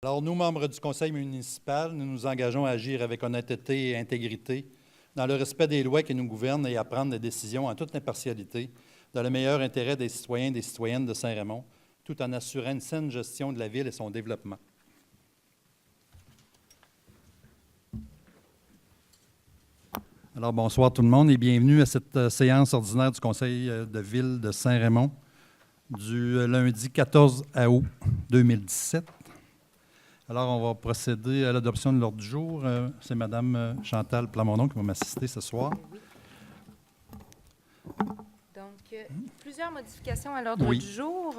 Alors, nous, membres du conseil municipal, nous nous engageons à agir avec honnêteté et intégrité, dans le respect des lois qui nous gouvernent et à prendre des décisions en toute impartialité, dans le meilleur intérêt des citoyens et des citoyennes de Saint-Raymond, tout en assurant une saine gestion de la ville et son développement. Alors, bonsoir tout le monde et bienvenue à cette séance ordinaire du conseil de ville de Saint-Raymond du lundi 14 août 2017. Alors, on va procéder à l'adoption de l'ordre du jour. C'est Mme Chantal Plamondon qui va m'assister ce soir. Oui. Donc, plusieurs modifications à l'ordre du jour.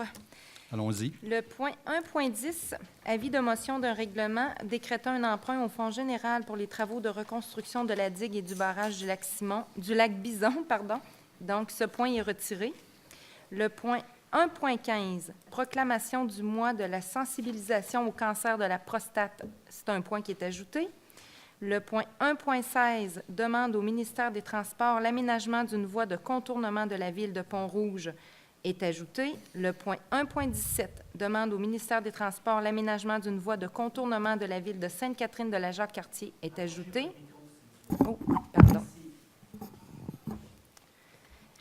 Allons-y. Le point 1.10, avis de motion d'un règlement décrétant un emprunt au Fonds général pour les travaux de reconstruction de la digue et du barrage du lac Bison. Donc, ce point est retiré. Le point 1.15, proclamation du mois de la sensibilisation au cancer de la prostate. C'est un point qui est ajouté. Le point 1.16 demande au ministère des Transports l'aménagement d'une voie de contournement de la ville de Pont-Rouge est ajouté. Le point 1.17 demande au ministère des Transports l'aménagement d'une voie de contournement de la ville de Sainte-Catherine de la Jacques-Cartier est ajouté. Oh, pardon.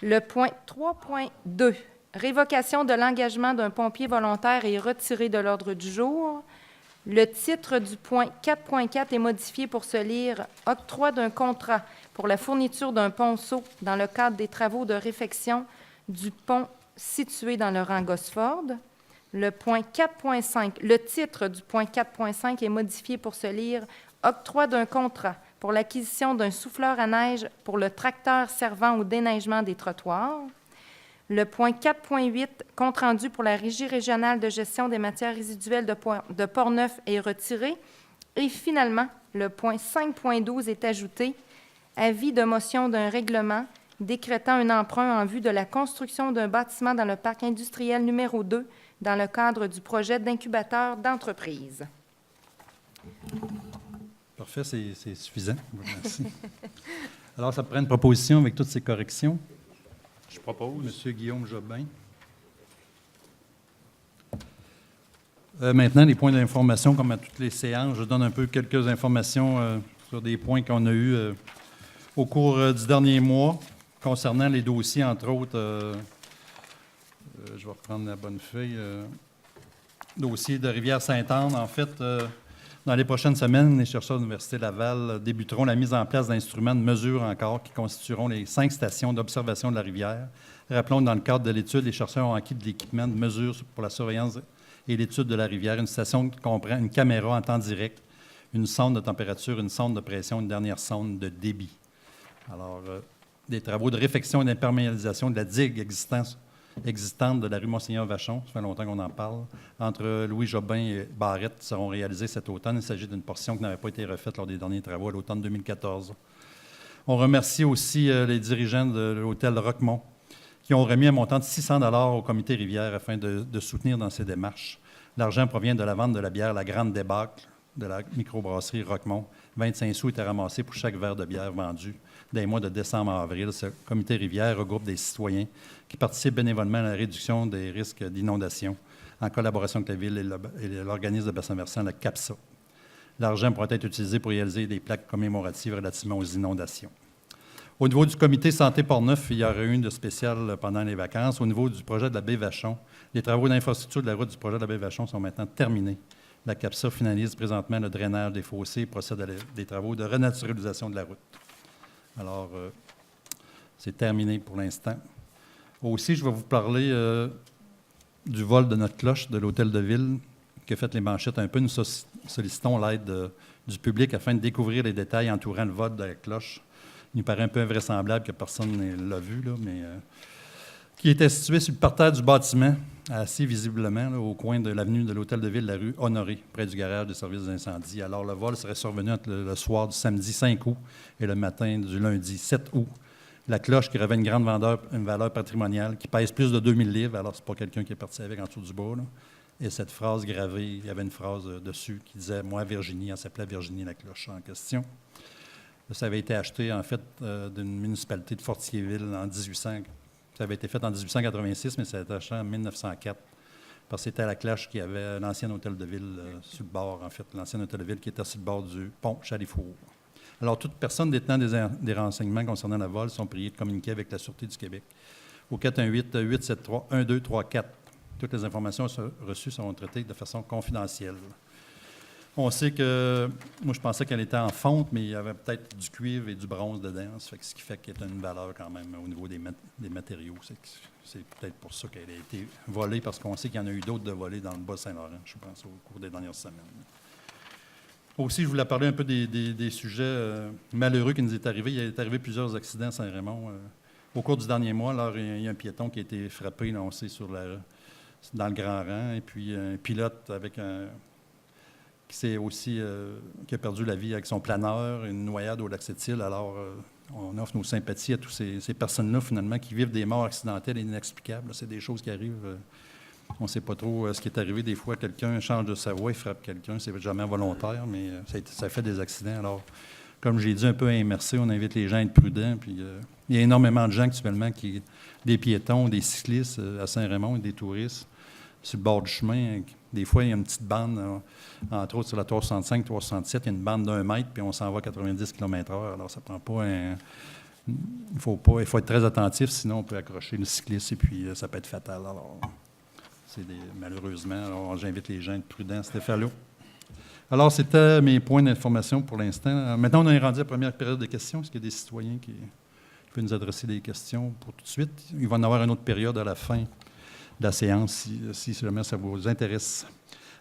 Le point 3.2, révocation de l'engagement d'un pompier volontaire est retiré de l'ordre du jour. Le titre du point 4.4 est modifié pour se lire « Octroi d'un contrat pour la fourniture d'un ponceau dans le cadre des travaux de réfection du pont situé dans le rang Gosford ». Le point 4.5, le titre du point 4.5 est modifié pour se lire « Octroi d'un contrat pour l'acquisition d'un souffleur à neige pour le tracteur servant au déneigement des trottoirs ». Le point 4.8, compte-rendu pour la Régie régionale de gestion des matières résiduelles de Portneuf est retiré. Et finalement, le point 5.12 est ajouté. Avis de motion d'un règlement décrétant un emprunt en vue de la construction d'un bâtiment dans le parc industriel numéro 2 dans le cadre du projet d'incubateur d'entreprise. Parfait, c'est suffisant. Merci. Alors, ça prend une proposition avec toutes ces corrections. Je propose. Monsieur Guillaume Jobin. Maintenant, les points d'information, comme à toutes les séances, je donne un peu quelques informations sur des points qu'on a eus au cours du dernier mois concernant les dossiers, entre autres, je vais reprendre la bonne feuille, dossier de Rivière-Sainte-Anne. En fait, dans les prochaines semaines, les chercheurs de l'Université Laval débuteront la mise en place d'instruments de mesure encore qui constitueront les 5 stations d'observation de la rivière. Rappelons que dans le cadre de l'étude, les chercheurs ont acquis de l'équipement de mesure pour la surveillance et l'étude de la rivière. Une station qui comprend une caméra en temps direct, une sonde de température, une sonde de pression, une dernière sonde de débit. Alors, des travaux de réfection et d'imperméabilisation de la digue existante de la rue Monseigneur-Vachon, ça fait longtemps qu'on en parle, entre Louis Jobin et Barrette seront réalisés cet automne. Il s'agit d'une portion qui n'avait pas été refaite lors des derniers travaux à l'automne 2014. On remercie aussi les dirigeants de l'hôtel Roquemont qui ont remis un montant de 600 $ au comité Rivière afin de soutenir dans ces démarches. L'argent provient de la vente de la bière La Grande Débâcle de la microbrasserie Roquemont. 25 sous étaient ramassés pour chaque verre de bière vendu. Dans les mois de décembre à avril, ce comité Rivière regroupe des citoyens qui participent bénévolement à la réduction des risques d'inondation en collaboration avec la ville et l'organisme de bassin versant, le CAPSA. L'argent pourra être utilisé pour réaliser des plaques commémoratives relativement aux inondations. Au niveau du comité Santé Portneuf, il y aura eu une de spéciale pendant les vacances. Au niveau du projet de la baie Vachon, les travaux d'infrastructure de la route du projet de la baie Vachon sont maintenant terminés. La CAPSA finalise présentement le drainage des fossés et procède à des travaux de renaturalisation de la route. Alors, c'est terminé pour l'instant. Aussi, je vais vous parler du vol de notre cloche de l'hôtel de ville qui a fait les manchettes un peu. Nous sollicitons l'aide du public afin de découvrir les détails entourant le vol de la cloche. Il nous paraît un peu invraisemblable que personne ne l'a vu, là, mais qui était situé sur le parterre du bâtiment, assez visiblement, là, au coin de l'avenue de l'hôtel de ville, la rue Honoré, près du garage des services d'incendie. Alors, le vol serait survenu entre le soir du samedi 5 août et le matin du lundi 7 août. La cloche qui revêt une grande valeur patrimoniale, qui pèse plus de 2000 livres, alors c'est pas quelqu'un qui est parti avec en dessous du bas, là. Et cette phrase gravée, il y avait une phrase dessus qui disait « Moi, Virginie », elle s'appelait Virginie la cloche en question. Ça avait été acheté, en fait, d'une municipalité de Fortierville en 1800. Ça avait été fait en 1886, mais ça a été acheté en 1904 parce que c'était à la Cloche qu'il y avait l'ancien hôtel de ville sur le bord, en fait, l'ancien hôtel de ville qui était sur le bord du pont Chalifour. Alors, toute personne détenant des renseignements concernant le vol sont priées de communiquer avec la Sûreté du Québec au 418-873-1234. Toutes les informations reçues seront traitées de façon confidentielle. On sait que, moi je pensais qu'elle était en fonte, mais il y avait peut-être du cuivre et du bronze dedans, ce qui fait qu'elle a une valeur quand même au niveau des matériaux. C'est peut-être pour ça qu'elle a été volée, parce qu'on sait qu'il y en a eu d'autres de volées dans le Bas-Saint-Laurent, je pense, au cours des dernières semaines. Aussi, je voulais parler un peu des sujets malheureux qui nous est arrivé. Il est arrivé plusieurs accidents à Saint-Raymond. Au cours du dernier mois, alors, il y a un piéton qui a été frappé, là, on sait, dans le grand rang, et puis un pilote qui a perdu la vie avec son planeur, une noyade au lac Sept-Îles. Alors, on offre nos sympathies à toutes ces personnes-là, finalement, qui vivent des morts accidentelles et inexplicables. C'est des choses qui arrivent. On ne sait pas trop ce qui est arrivé. Des fois, quelqu'un change de sa voie, il frappe quelqu'un. C'est jamais volontaire, mais ça fait des accidents. Alors, comme j'ai dit, un peu à MRC, on invite les gens à être prudents. Puis, il y a énormément de gens actuellement, des piétons, des cyclistes à Saint-Raymond et des touristes sur le bord du chemin. Des fois, il y a une petite bande, entre autres sur la 365, 367, il y a une bande d'1 mètre, puis on s'en va à 90 km/h. Alors, ça prend pas il faut être très attentif, sinon on peut accrocher le cycliste et puis ça peut être fatal. Alors, malheureusement, alors j'invite les gens à être prudents à cet effet-là. Alors, c'était mes points d'information pour l'instant. Maintenant, on est rendu à la première période de questions. Est-ce qu'il y a des citoyens qui peuvent nous adresser des questions pour tout de suite? Il va y en avoir une autre période à la fin de la séance, si jamais ça vous intéresse.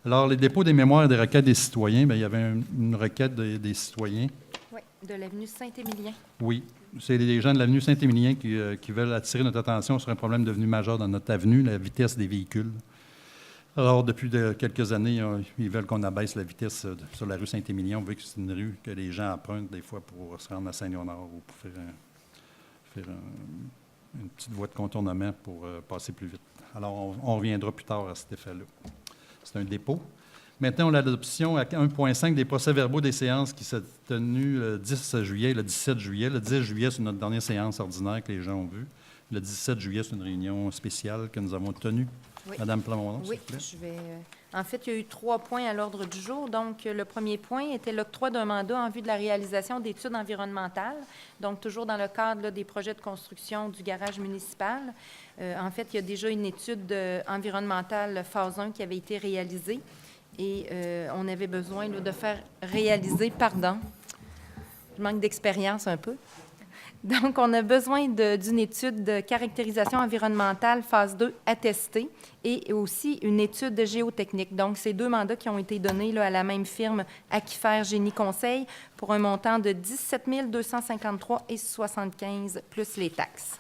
Alors, les dépôts des mémoires et des requêtes des citoyens, bien, il y avait une requête des citoyens. Oui, de l'avenue Saint-Émilien. Oui, c'est les gens de l'avenue Saint-Émilien qui veulent attirer notre attention sur un problème devenu majeur dans notre avenue, la vitesse des véhicules. Alors, depuis quelques années, ils veulent qu'on abaisse la vitesse sur la rue Saint-Émilion, vu que c'est une rue que les gens empruntent des fois pour se rendre à Saint-Léonard ou pour faire une petite voie de contournement pour passer plus vite. Alors, on reviendra plus tard à cet effet-là. C'est un dépôt. Maintenant, on a l'adoption à 1.5 des procès-verbaux des séances qui s'est tenues le 10 juillet et le 17 juillet. Le 10 juillet, c'est notre dernière séance ordinaire que les gens ont vue. Le 17 juillet, c'est une réunion spéciale que nous avons tenue. Oui. Madame Plamondon, oui, s'il vous plaît. En fait, il y a eu 3 points à l'ordre du jour. Donc, le premier point était l'octroi d'un mandat en vue de la réalisation d'études environnementales, donc toujours dans le cadre là, des projets de construction du garage municipal. En fait, il y a déjà une étude environnementale phase 1 qui avait été réalisée et on avait besoin là, de faire réaliser, je manque d'expérience un peu. Donc, on a besoin d'une étude de caractérisation environnementale phase 2 attestée et aussi une étude de géotechnique. Donc, c'est 2 mandats qui ont été donnés là, à la même firme Aquifer Génie Conseil pour un montant de 17 253,75 plus les taxes.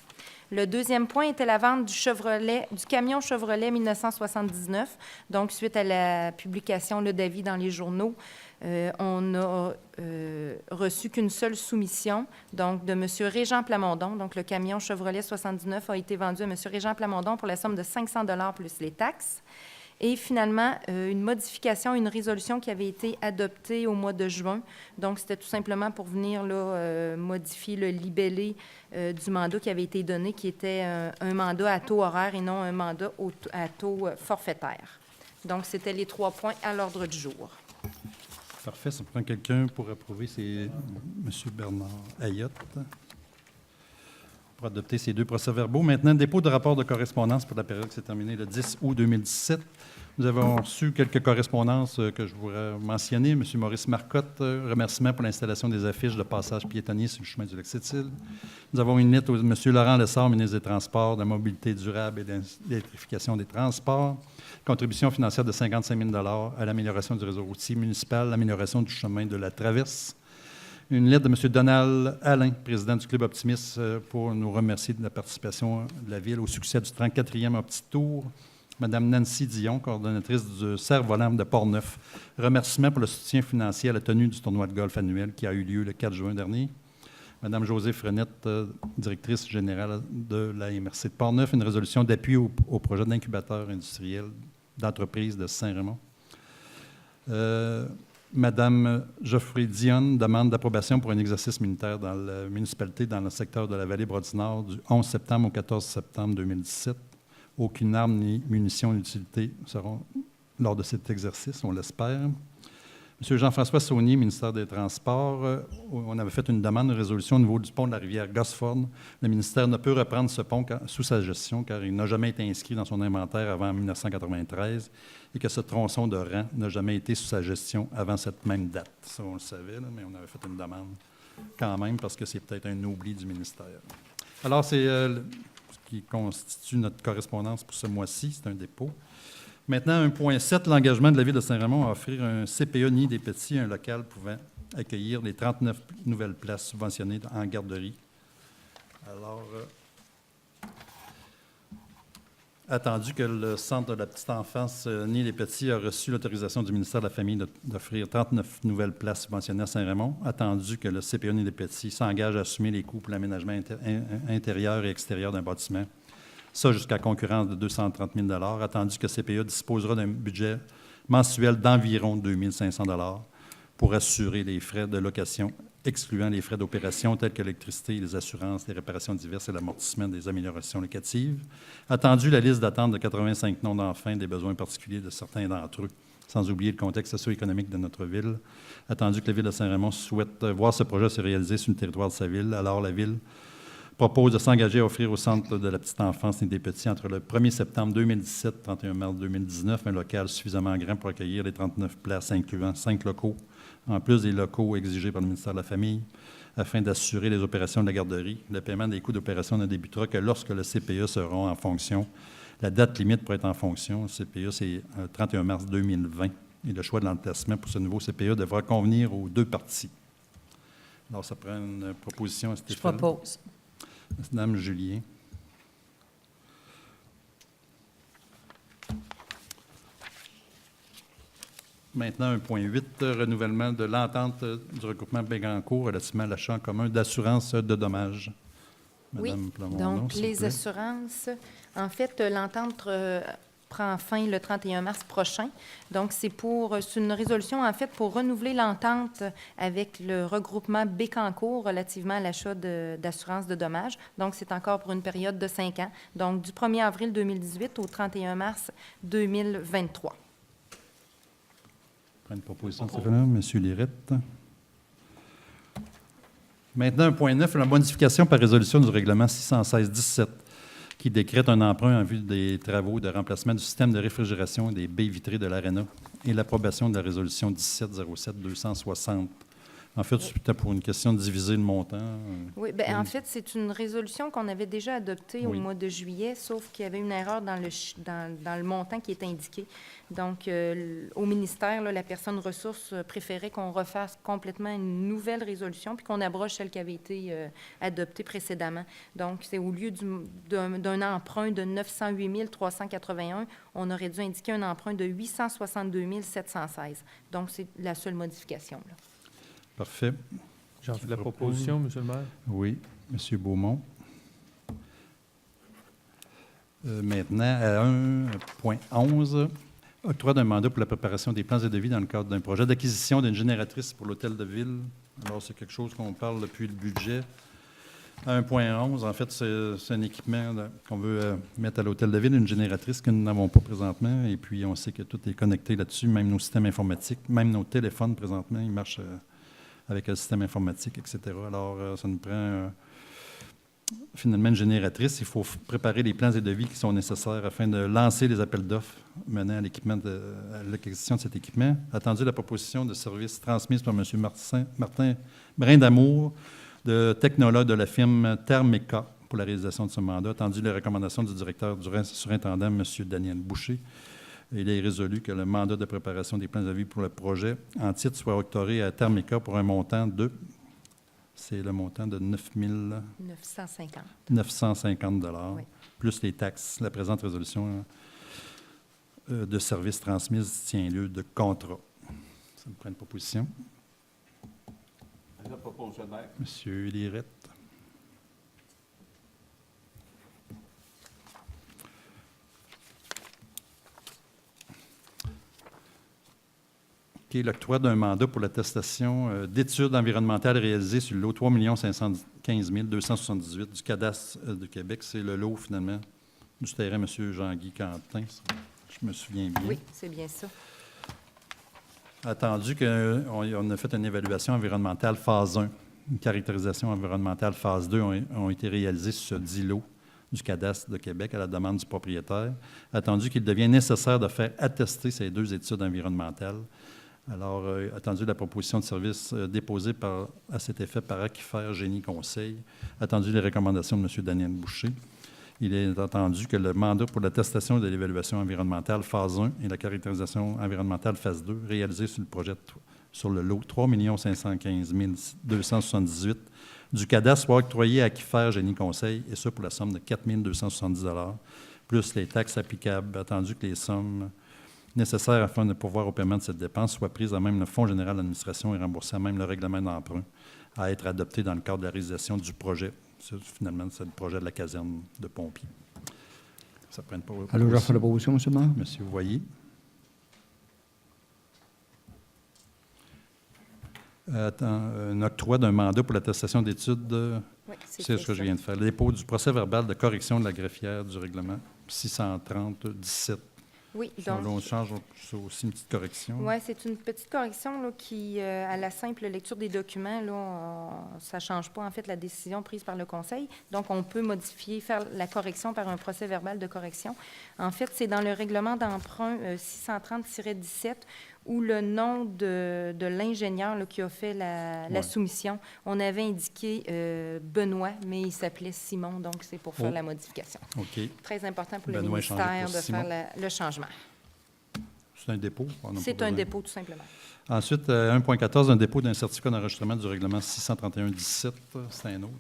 Le deuxième point était la vente du camion Chevrolet 1979. Donc, suite à la publication d'avis dans les journaux, on n'a reçu qu'une seule soumission, donc de M. Régent Plamondon. Donc, le camion Chevrolet 79 a été vendu à M. Régent Plamondon pour la somme de 500 $ plus les taxes. Et finalement, une modification, une résolution qui avait été adoptée au mois de juin. Donc, c'était tout simplement pour venir là, modifier le libellé du mandat qui avait été donné, qui était un mandat à taux horaire et non un mandat à taux forfaitaire. Donc, c'était les 3 points à l'ordre du jour. Parfait. Ça prend quelqu'un pour approuver. C'est M. Bernard Ayotte. Pour adopter ces 2 procès-verbaux. Maintenant, dépôt de rapport de correspondance pour la période qui s'est terminée le 10 août 2017. Nous avons reçu quelques correspondances que je voudrais mentionner. M. Maurice Marcotte, remerciement pour l'installation des affiches de passage piétonnier sur le chemin du lac Sept-Îles. Nous avons une lettre au M. Laurent Lessard, ministre des Transports, de la mobilité durable et de l'électrification des transports. Contribution financière de 55 000 $ à l'amélioration du réseau routier municipal, l'amélioration du chemin de la Traverse. Une lettre de M. Donald Alain, président du Club Optimiste, pour nous remercier de la participation de la Ville au succès du 34e Petit Tour. Mme Nancy Dion, coordonnatrice du Cerf-Volant de Portneuf. Remerciement pour le soutien financier à la tenue du tournoi de golf annuel qui a eu lieu le 4 juin dernier. Mme Josée Frenette, directrice générale de la MRC de Portneuf. Une résolution d'appui au projet d'incubateur industriel d'entreprise de Saint-Raymond. Madame Geoffrey Dionne demande d'approbation pour un exercice militaire dans la municipalité dans le secteur de la Vallée-Brodie-Nord du 11 septembre au 14 septembre 2017. Aucune arme ni munitions d'utilité seront lors de cet exercice, on l'espère. M. Jean-François Saunier, ministère des Transports, on avait fait une demande de résolution au niveau du pont de la rivière Gosford. Le ministère ne peut reprendre ce pont sous sa gestion car il n'a jamais été inscrit dans son inventaire avant 1993 et que ce tronçon de rang n'a jamais été sous sa gestion avant cette même date. Ça, on le savait, là, mais on avait fait une demande quand même parce que c'est peut-être un oubli du ministère. Alors, c'est ce qui constitue notre correspondance pour ce mois-ci. C'est un dépôt. Maintenant, 1.7, l'engagement de la Ville de Saint-Raymond à offrir un CPE Nid des Petits, un local pouvant accueillir les 39 nouvelles places subventionnées en garderie. Alors, attendu que le Centre de la petite enfance Nid des Petits a reçu l'autorisation du ministère de la Famille d'offrir 39 nouvelles places subventionnées à Saint-Raymond, attendu que le CPE Nid des Petits s'engage à assumer les coûts pour l'aménagement intérieur et extérieur d'un bâtiment, ça jusqu'à concurrence de 230 000 $, attendu que CPE disposera d'un budget mensuel d'environ 2 500 $ pour assurer les frais de location, excluant les frais d'opération tels que l'électricité, les assurances, les réparations diverses et l'amortissement des améliorations locatives. Attendu la liste d'attente de 85 noms d'enfants et des besoins particuliers de certains d'entre eux, sans oublier le contexte socio-économique de notre ville. Attendu que la Ville de Saint-Raymond souhaite voir ce projet se réaliser sur le territoire de sa ville, alors la Ville propose de s'engager à offrir au Centre de la petite enfance et des petits entre le 1er septembre 2017 et le 31 mars 2019 un local suffisamment grand pour accueillir les 39 places, incluant 5 locaux, en plus des locaux exigés par le ministère de la Famille, afin d'assurer les opérations de la garderie. Le paiement des coûts d'opération ne débutera que lorsque le CPE sera en fonction. La date limite pour être en fonction, le CPE, c'est le 31 mars 2020. Et le choix de l'emplacement pour ce nouveau CPE devra convenir aux deux parties. Alors, ça prend une proposition à Stéphane. Je propose. Madame Julien. Maintenant, 1.8, renouvellement de l'entente du regroupement Bécancour relativement à l'achat en commun d'assurance de dommages. Madame Oui, Plamondon, donc s'il vous les plaît. assurances, en fait, l'entente prend fin le 31 mars prochain. Donc, c'est une résolution, en fait, pour renouveler l'entente avec le regroupement Bécancour relativement à l'achat d'assurance de dommages. Donc, c'est encore pour une période de 5 ans. Donc, du 1er avril 2018 au 31 mars 2023. Prends une proposition de Stéphane. Monsieur Lirette. Maintenant, 1.9, la modification par résolution du règlement 616-17 qui décrète un emprunt en vue des travaux de remplacement du système de réfrigération des baies vitrées de l'Arena et l'approbation de la résolution 1707-260. En fait, c'était pour une question de diviser le montant. Oui, bien, en fait, c'est une résolution qu'on avait déjà adoptée au mois de juillet, sauf qu'il y avait une erreur dans le montant qui est indiqué. Donc, au ministère, là, la personne ressource préférait qu'on refasse complètement une nouvelle résolution puis qu'on abroge celle qui avait été adoptée précédemment. Donc, c'est au lieu d'un emprunt de 908 381, on aurait dû indiquer un emprunt de 862 716. Donc, c'est la seule modification, là. Parfait. J'en fais la proposition, M. le maire. Oui, M. Beaumont. Maintenant, à 1.11, octroi d'un mandat pour la préparation des plans et devis dans le cadre d'un projet d'acquisition d'une génératrice pour l'hôtel de ville. Alors, c'est quelque chose qu'on parle depuis le budget. À 1.11, en fait, c'est un équipement qu'on veut mettre à l'hôtel de ville, une génératrice que nous n'avons pas présentement. Et puis, on sait que tout est connecté là-dessus, même nos systèmes informatiques, même nos téléphones présentement, ils marchent avec le système informatique, etc. Alors, ça nous prend finalement une génératrice. Il faut préparer les plans et devis qui sont nécessaires afin de lancer les appels d'offres menant à l'acquisition de cet équipement. Attendu la proposition de service transmise par M. Martin Brindamour, de technologue de la firme Thermeca pour la réalisation de ce mandat. Attendu les recommandations du directeur du surintendant, M. Daniel Boucher. Il est résolu que le mandat de préparation des plans de vie pour le projet en titre soit octroyé à Thermeca pour un montant de, c'est le montant de 9 950 $, Oui. plus les taxes. La présente résolution de service transmise tient lieu de contrat. Ça me prend une proposition. La proposition, maire. Monsieur Lirette. OK, l'octroi d'un mandat pour l'attestation d'études environnementales réalisées sur le lot 3 515 278 du cadastre du Québec. C'est le lot, finalement, du terrain, M. Jean-Guy Quentin, je me souviens bien. Oui, c'est bien ça. Attendu qu'on a fait une évaluation environnementale phase 1, une caractérisation environnementale phase 2 ont été réalisées sur ce dit lot du cadastre de Québec à la demande du propriétaire. Attendu qu'il devient nécessaire de faire attester ces 2 études environnementales. Alors, attendu la proposition de service déposée à cet effet par Aquifer Génie Conseil, attendu les recommandations de M. Daniel Boucher, il est entendu que le mandat pour l'attestation de l'évaluation environnementale phase 1 et la caractérisation environnementale phase 2 réalisés sur le projet sur le lot 3 515 278 du cadastre soit octroyé à Aquifer Génie Conseil, et ça pour la somme de 4 270 $ plus les taxes applicables, attendu que les sommes nécessaires afin de pourvoir au paiement de cette dépense soient prises à même le Fonds général d'administration et remboursées à même le règlement d'emprunt à être adopté dans le cadre de la réalisation du projet. Finalement, c'est le projet de la caserne de pompiers. Ça prenne pas. Alors, je fais la proposition, M. le maire. Monsieur Voyer. Un octroi d'un mandat pour l'attestation d'études. Oui, C'est ce que je viens de faire. Le dépôt du procès-verbal de correction de la greffière du règlement 630-17. Oui, Donc, donc, on change ça aussi une petite correction. ouais, c'est une petite correction là, qui, à la simple lecture des documents, là, ça ne change pas en fait la décision prise par le Conseil. Donc, on peut modifier, faire la correction par un procès-verbal de correction. En fait, c'est dans le règlement d'emprunt 630-17 où le nom de l'ingénieur là, qui a fait la soumission, on avait indiqué Benoît, mais il s'appelait Simon, donc c'est pour faire la modification. OK. Très important pour Benoît le ministère pour de Simon. faire le changement. C'est un dépôt? C'est un dépôt, tout simplement. Ensuite, 1.14, un dépôt d'un certificat d'enregistrement du règlement 631-17. C'est un autre.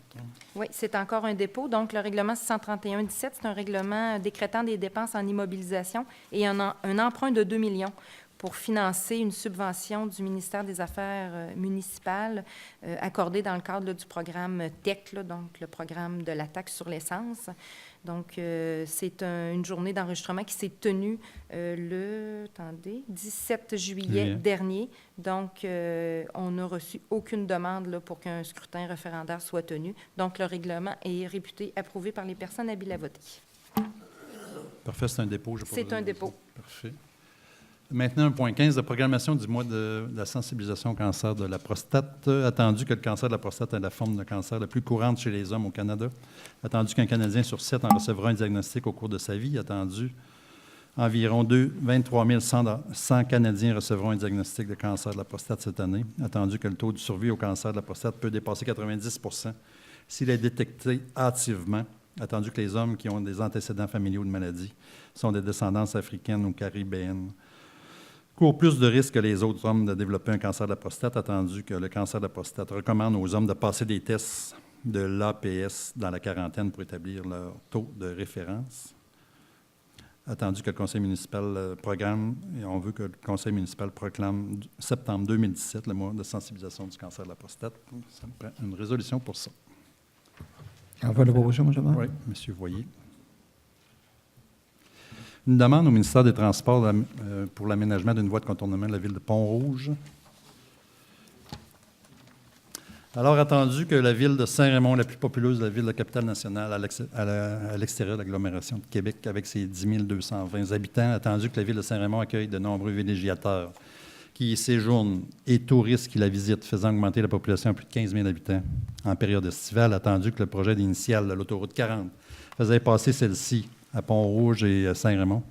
Oui, c'est encore un dépôt. Donc, le règlement 631-17, c'est un règlement décrétant des dépenses en immobilisation et un emprunt de 2 millions pour financer une subvention du ministère des Affaires municipales accordée dans le cadre là, du programme TEC, là, donc le programme de la taxe sur l'essence. Donc, c'est une journée d'enregistrement qui s'est tenue le 17 juillet dernier. Donc, on n'a reçu aucune demande là, pour qu'un scrutin référendaire soit tenu. Donc, le règlement est réputé approuvé par les personnes habiles à voter. Parfait, c'est un dépôt. C'est un dépôt. Parfait. Maintenant, 1.15, la programmation du mois de la sensibilisation au cancer de la prostate. Attendu que le cancer de la prostate est la forme de cancer la plus courante chez les hommes au Canada. Attendu qu'un Canadien sur 7 en recevra un diagnostic au cours de sa vie. Attendu environ 23 100 Canadiens recevront un diagnostic de cancer de la prostate cette année. Attendu que le taux de survie au cancer de la prostate peut dépasser 90 % s'il est détecté hâtivement. Attendu que les hommes qui ont des antécédents familiaux de maladie sont des descendances africaines ou caribéennes courent plus de risques que les autres hommes de développer un cancer de la prostate, attendu que le cancer de la prostate recommande aux hommes de passer des tests de l'APS dans la quarantaine pour établir leur taux de référence. Attendu que le conseil municipal programme, et on veut que le conseil municipal proclame septembre 2017 le mois de sensibilisation du cancer de la prostate. Ça me prend une résolution pour ça. On fait la proposition, M. le maire. Oui, M. Voyer. Une demande au ministère des Transports pour l'aménagement d'une voie de contournement de la ville de Pont-Rouge. Alors, attendu que la ville de Saint-Raymond, la plus populeuse de la ville de la capitale nationale à l'extérieur de l'agglomération de Québec, avec ses 10 220 habitants, attendu que la ville de Saint-Raymond accueille de nombreux villégiateurs qui y séjournent et touristes qui la visitent, faisant augmenter la population à plus de 15 000 habitants en période estivale, attendu que le projet initial de l'autoroute 40 faisait passer celle-ci à Pont-Rouge et à Saint-Raymond,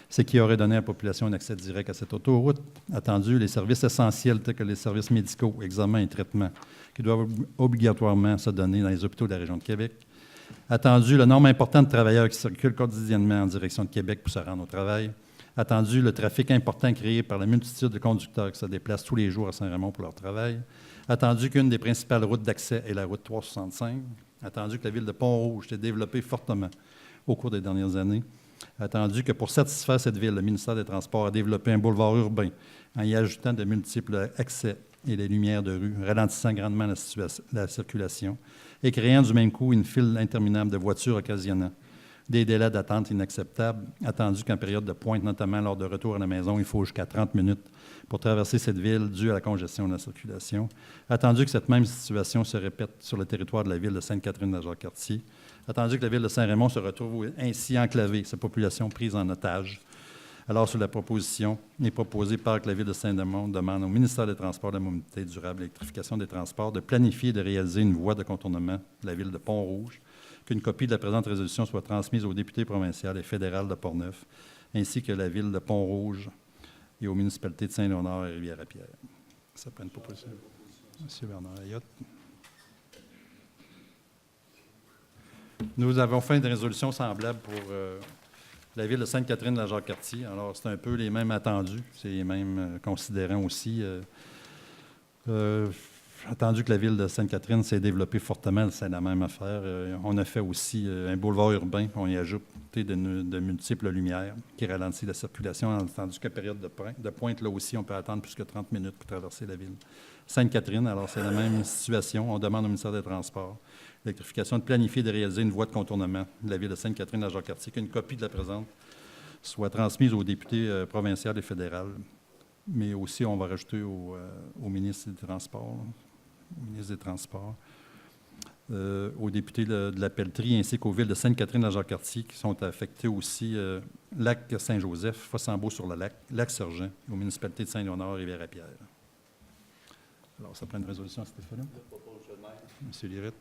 ce qui aurait donné à la population un accès direct à cette autoroute. Attendu, les services essentiels tels que les services médicaux, examens et traitements qui doivent obligatoirement se donner dans les hôpitaux de la région de Québec. Attendu, le nombre important de travailleurs qui circulent quotidiennement en direction de Québec pour se rendre au travail. Attendu, le trafic important créé par la multitude de conducteurs qui se déplacent tous les jours à Saint-Raymond pour leur travail. Attendu qu'une des principales routes d'accès est la route 365. Attendu que la ville de Pont-Rouge s'est développée fortement au cours des dernières années. Attendu que pour satisfaire cette ville, le ministère des Transports a développé un boulevard urbain en y ajoutant de multiples accès et des lumières de rue, ralentissant grandement la circulation et créant du même coup une file interminable de voitures occasionnant des délais d'attente inacceptables. Attendu qu'en période de pointe, notamment lors de retour à la maison, il faut jusqu'à 30 minutes pour traverser cette ville due à la congestion de la circulation. Attendu que cette même situation se répète sur le territoire de la ville de Sainte-Catherine-de-la-Jacques-Cartier. attendu que la ville de Saint-Raymond se retrouve ainsi enclavée, sa population prise en otage. Alors, sur la proposition, il est proposé par que la ville de Saint-Raymond demande au ministère des Transports, de la Mobilité durable et de l'Électrification des Transports de planifier et de réaliser une voie de contournement de la ville de Pont-Rouge, qu'une copie de la présente résolution soit transmise aux députés provinciaux et fédérales de Portneuf, ainsi que la ville de Pont-Rouge et aux municipalités de Saint-Léonard et Rivière-à-Pierre. Ça prend une proposition. M. Bernard Ayotte. Nous avons fait une résolution semblable pour la ville de Sainte-Catherine de la Jacques-Cartier. Alors, c'est un peu les mêmes attendus, c'est les mêmes considérants aussi. Attendu que la ville de Sainte-Catherine s'est développée fortement, c'est la même affaire. On a fait aussi un boulevard urbain, on y a ajouté de multiples lumières qui ralentissent la circulation, attendu qu'à période de pointe, là aussi, on peut attendre plus que 30 minutes pour traverser la ville. Sainte-Catherine, alors c'est la même situation. On demande au ministère des Transports l'électrification de planifier et de réaliser une voie de contournement de la ville de Sainte-Catherine de la Jacques-Cartier, qu'une copie de la présente soit transmise aux députés provinciaux et fédérales, mais aussi on va rajouter au ministre des Transports, aux députés de la Pelletrie, ainsi qu'aux villes de Sainte-Catherine de la Jacques-Cartier qui sont affectées aussi, Lac-Saint-Joseph, Fossambeau-sur-le-Lac, Lac-Sergent, aux municipalités de Saint-Léonard et Rivière-à-Pierre. Alors, ça prend une résolution à cet effet-là. M. Lirette.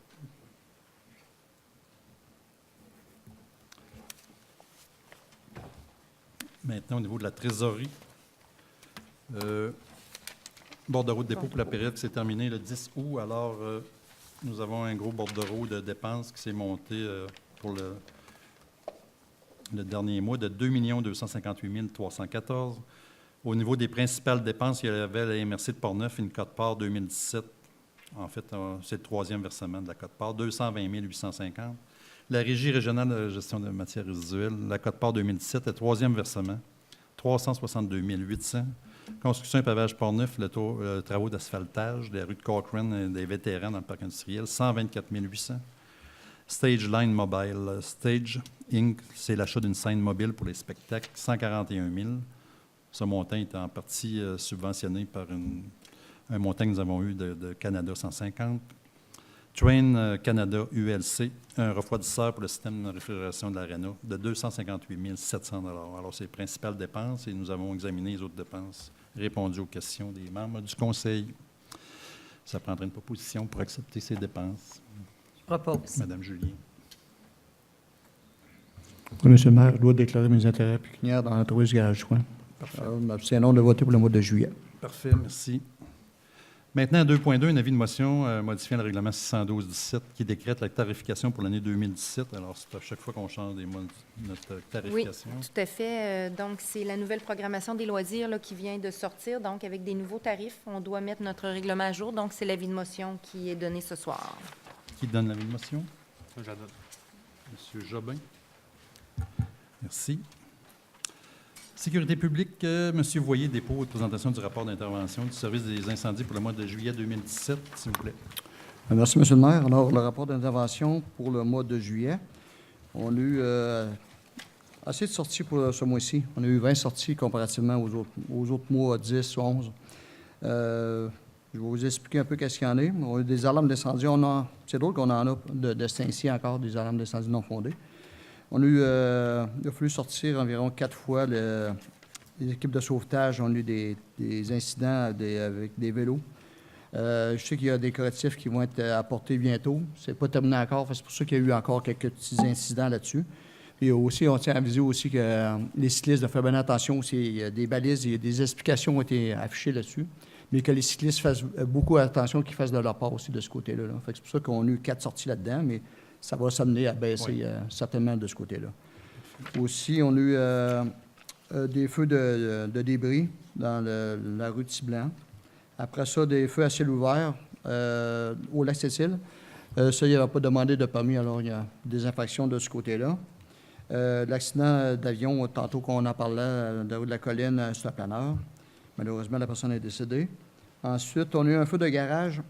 Maintenant, au niveau de la trésorerie, bordereau de dépôt pour la période qui s'est terminée le 10 août. Alors, nous avons un gros bordereau de dépenses qui s'est monté pour le dernier mois de 2 258 314. Au niveau des principales dépenses, il y avait la MRC de Portneuf, une cote-part 2017. En fait, c'est le troisième versement de la cote-part, 220 850. La Régie régionale de gestion de matières résiduelles, la cote-part 2017, le troisième versement, 362 800. Construction et pavage Portneuf, le travaux d'asphaltage des rues de Cochrane et des vétérans dans le parc industriel, 124 800. Stage Line Mobile, Stage Inc., c'est l'achat d'une scène mobile pour les spectacles, 141 000. Ce montant est en partie subventionné par un montant que nous avons eu de Canada 150. Train Canada ULC, un refroidisseur pour le système de réfrigération de l'Arena de 258 700 $. Alors, c'est les principales dépenses et nous avons examiné les autres dépenses, répondu aux questions des membres du Conseil. Ça prendrait une proposition pour accepter ces dépenses. Je propose. Madame Julien. Oui, Monsieur le maire, je dois déclarer mes intérêts pécuniaires dans l'entreprise du garage du coin. Alors, je m'abstiendrai de voter pour le mois de juillet. Parfait, merci. Maintenant, à 2.2, un avis de motion modifiant le règlement 612-17 qui décrète la tarification pour l'année 2017. Alors, c'est à chaque fois qu'on change notre tarification. Oui, tout à fait. Donc, c'est la nouvelle programmation des loisirs là, qui vient de sortir. Donc, avec des nouveaux tarifs, on doit mettre notre règlement à jour. Donc, c'est l'avis de motion qui est donné ce soir. Qui donne l'avis de motion? J'adore. Monsieur Jobin. Merci. Sécurité publique, Monsieur Voyer, dépôt de présentation du rapport d'intervention du service des incendies pour le mois de juillet 2017, s'il vous plaît. Merci, Monsieur le maire. Alors, le rapport d'intervention pour le mois de juillet, on a eu assez de sorties pour ce mois-ci. On a eu 20 sorties comparativement aux autres mois, 10, 11. Je vais vous expliquer un peu qu'est-ce qu'il y en a. On a eu des alarmes d'incendie. C'est drôle qu'on en a de ce temps-ci encore, des alarmes d'incendie non fondées. On a eu, il a fallu sortir environ 4 fois. Les équipes de sauvetage ont eu des incidents avec des vélos. Je sais qu'il y a des correctifs qui vont être apportés bientôt. C'est pas terminé encore, c'est pour ça qu'il y a eu encore quelques petits incidents là-dessus. Puis aussi, on tient à aviser aussi que les cyclistes doivent faire bien attention aussi. Il y a des balises, il y a des explications qui ont été affichées là-dessus, mais que les cyclistes fassent beaucoup attention, qu'ils fassent de leur part aussi de ce côté-là. Fait que c'est pour ça qu'on a eu 4 sorties là-dedans, mais ça va s'amener à baisser certainement de ce côté-là. Aussi, on a eu des feux de débris dans la rue de Tiblan. Après ça, des feux à ciel ouvert au lac Cécile. Ça, il n'y avait pas demandé de permis, alors il y a des infractions de ce côté-là. L'accident d'avion, tantôt qu'on en parlait, de la rue de la Colline sur la planeur. Malheureusement, la personne est décédée. Ensuite, on a eu un feu de garage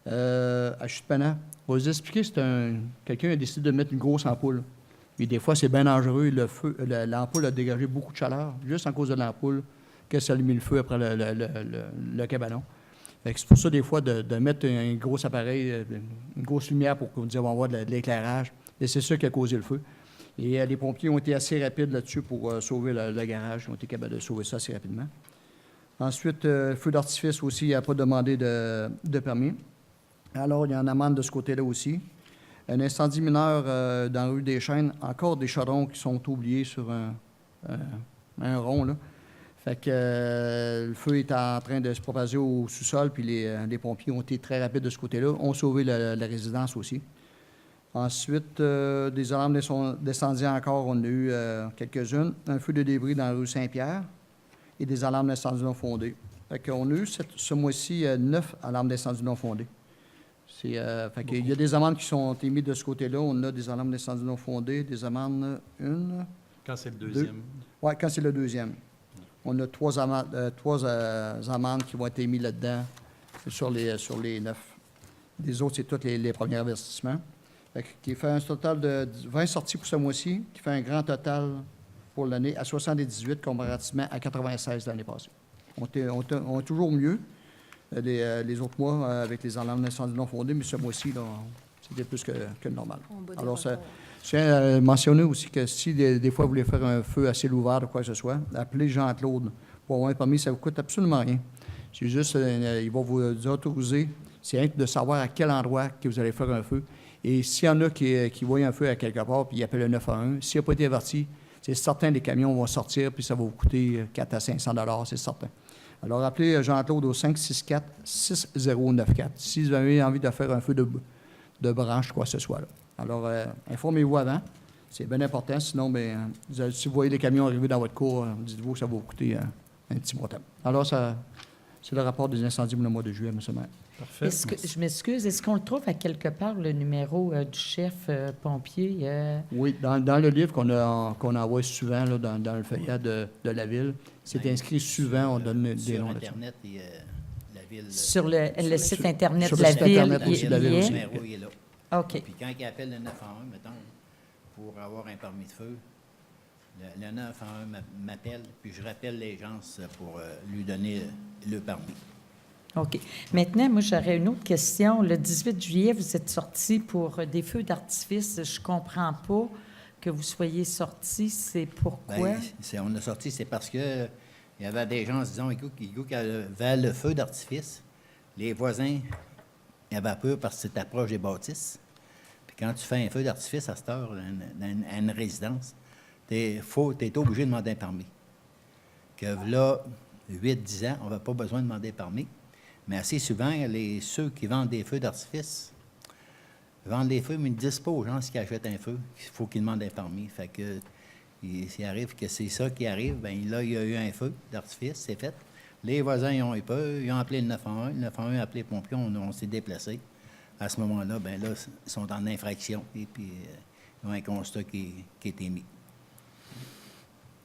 à Chute-Pana. On va vous expliquer, quelqu'un a décidé de mettre une grosse ampoule. Et des fois, c'est bien dangereux. L'ampoule a dégagé beaucoup de chaleur, juste à cause de l'ampoule, qu'elle s'est allumé le feu après le cabanon. C'est pour ça, des fois, de mettre un gros appareil, une grosse lumière pour qu'on dise on va avoir de l'éclairage. Et c'est ça qui a causé le feu. Et les pompiers ont été assez rapides là-dessus pour sauver le garage. Ils ont été capables de sauver ça assez rapidement. Ensuite, feu d'artifice aussi, il n'a pas demandé de permis. Alors, il y a une amende de ce côté-là aussi. Un incendie mineur dans la rue des Chênes, encore des chaudrons qui sont oubliés sur un rond, là. Fait que le feu est en train de se propager au sous-sol, puis les pompiers ont été très rapides de ce côté-là, ont sauvé la résidence aussi. Ensuite, des alarmes d'incendie encore, on a eu quelques-unes. Un feu de débris dans la rue Saint-Pierre et des alarmes d'incendie non fondées. Fait qu'on a eu ce mois-ci 9 alarmes d'incendie non fondées. Fait qu'il y a des amendes qui sont émises de ce côté-là. On a des alarmes d'incendie non fondées, des amendes, une... Quand c'est le deuxième. Oui, quand c'est le deuxième. On a trois amendes qui vont être émises là-dedans sur les 9. Les autres, c'est tous les premiers avertissements. Fait qui fait un total de 20 sorties pour ce mois-ci, qui fait un grand total pour l'année à 78 comparativement à 96 l'année passée. On est toujours mieux les autres mois avec les alarmes d'incendie non fondées, mais ce mois-ci, là, c'était plus que normal. Alors, je tiens à mentionner aussi que si des fois vous voulez faire un feu à ciel ouvert ou quoi que ce soit, appelez Jean-Claude pour avoir un permis, ça ne vous coûte absolument rien. C'est juste, il va vous autoriser, c'est rien que de savoir à quel endroit que vous allez faire un feu. Et s'il y en a qui voient un feu à quelque part, puis ils appellent le 911, s'il n'a pas été averti, c'est certain que les camions vont sortir, puis ça va vous coûter 400 à 500 $, c'est certain. Alors, appelez Jean-Claude au 564-6094 si vous avez envie de faire un feu de branche, quoi que ce soit. Là. Alors, informez-vous avant. C'est bien important. Sinon, si vous voyez les camions arriver dans votre cour, dites-vous que ça va vous coûter un petit montant. Alors, c'est le rapport des incendies pour le mois de juillet, M. le maire. Parfait. Je m'excuse, est-ce qu'on le trouve à quelque part, le numéro du chef pompier? Oui, dans le livre qu'on envoie souvent là, dans le feuillet de la ville, c'est inscrit souvent, on donne des noms là-dessus. Sur Internet, la ville... Sur le site Internet sur de le la site ville, Internet aussi de la ville il y aussi. est? Le numéro, il est là. OK. Puis quand il appelle le 911, mettons, pour avoir un permis de feu, le 911 m'appelle, puis je rappelle les gens pour lui donner le permis. OK. Maintenant, moi, j'aurais une autre question. Le 18 juillet, vous êtes sortis pour des feux d'artifice. Je comprends pas que vous soyez sortis. C'est pourquoi? On a sorti, c'est parce que il y avait des gens qui disaient, écoute, vers le feu d'artifice, les voisins avaient peur parce que c'était proche des bâtisses. Puis quand tu fais un feu d'artifice à cette heure, à une résidence, tu es obligé de demander un permis. Que là, 8-10 ans, on n'a pas besoin de demander un permis. Mais assez souvent, ceux qui vendent des feux d'artifice vendent des feux, mais ils ne disent pas aux gens qui achètent un feu qu'il faut qu'ils demandent un permis. Fait que s'il arrive que c'est ça qui arrive, bien là, il y a eu un feu d'artifice, c'est fait. Les voisins, ils ont eu peur, ils ont appelé le 911. Le 911 a appelé les pompiers, on s'est déplacés. À ce moment-là, bien là, ils sont en infraction et puis ils ont un constat qui est émis.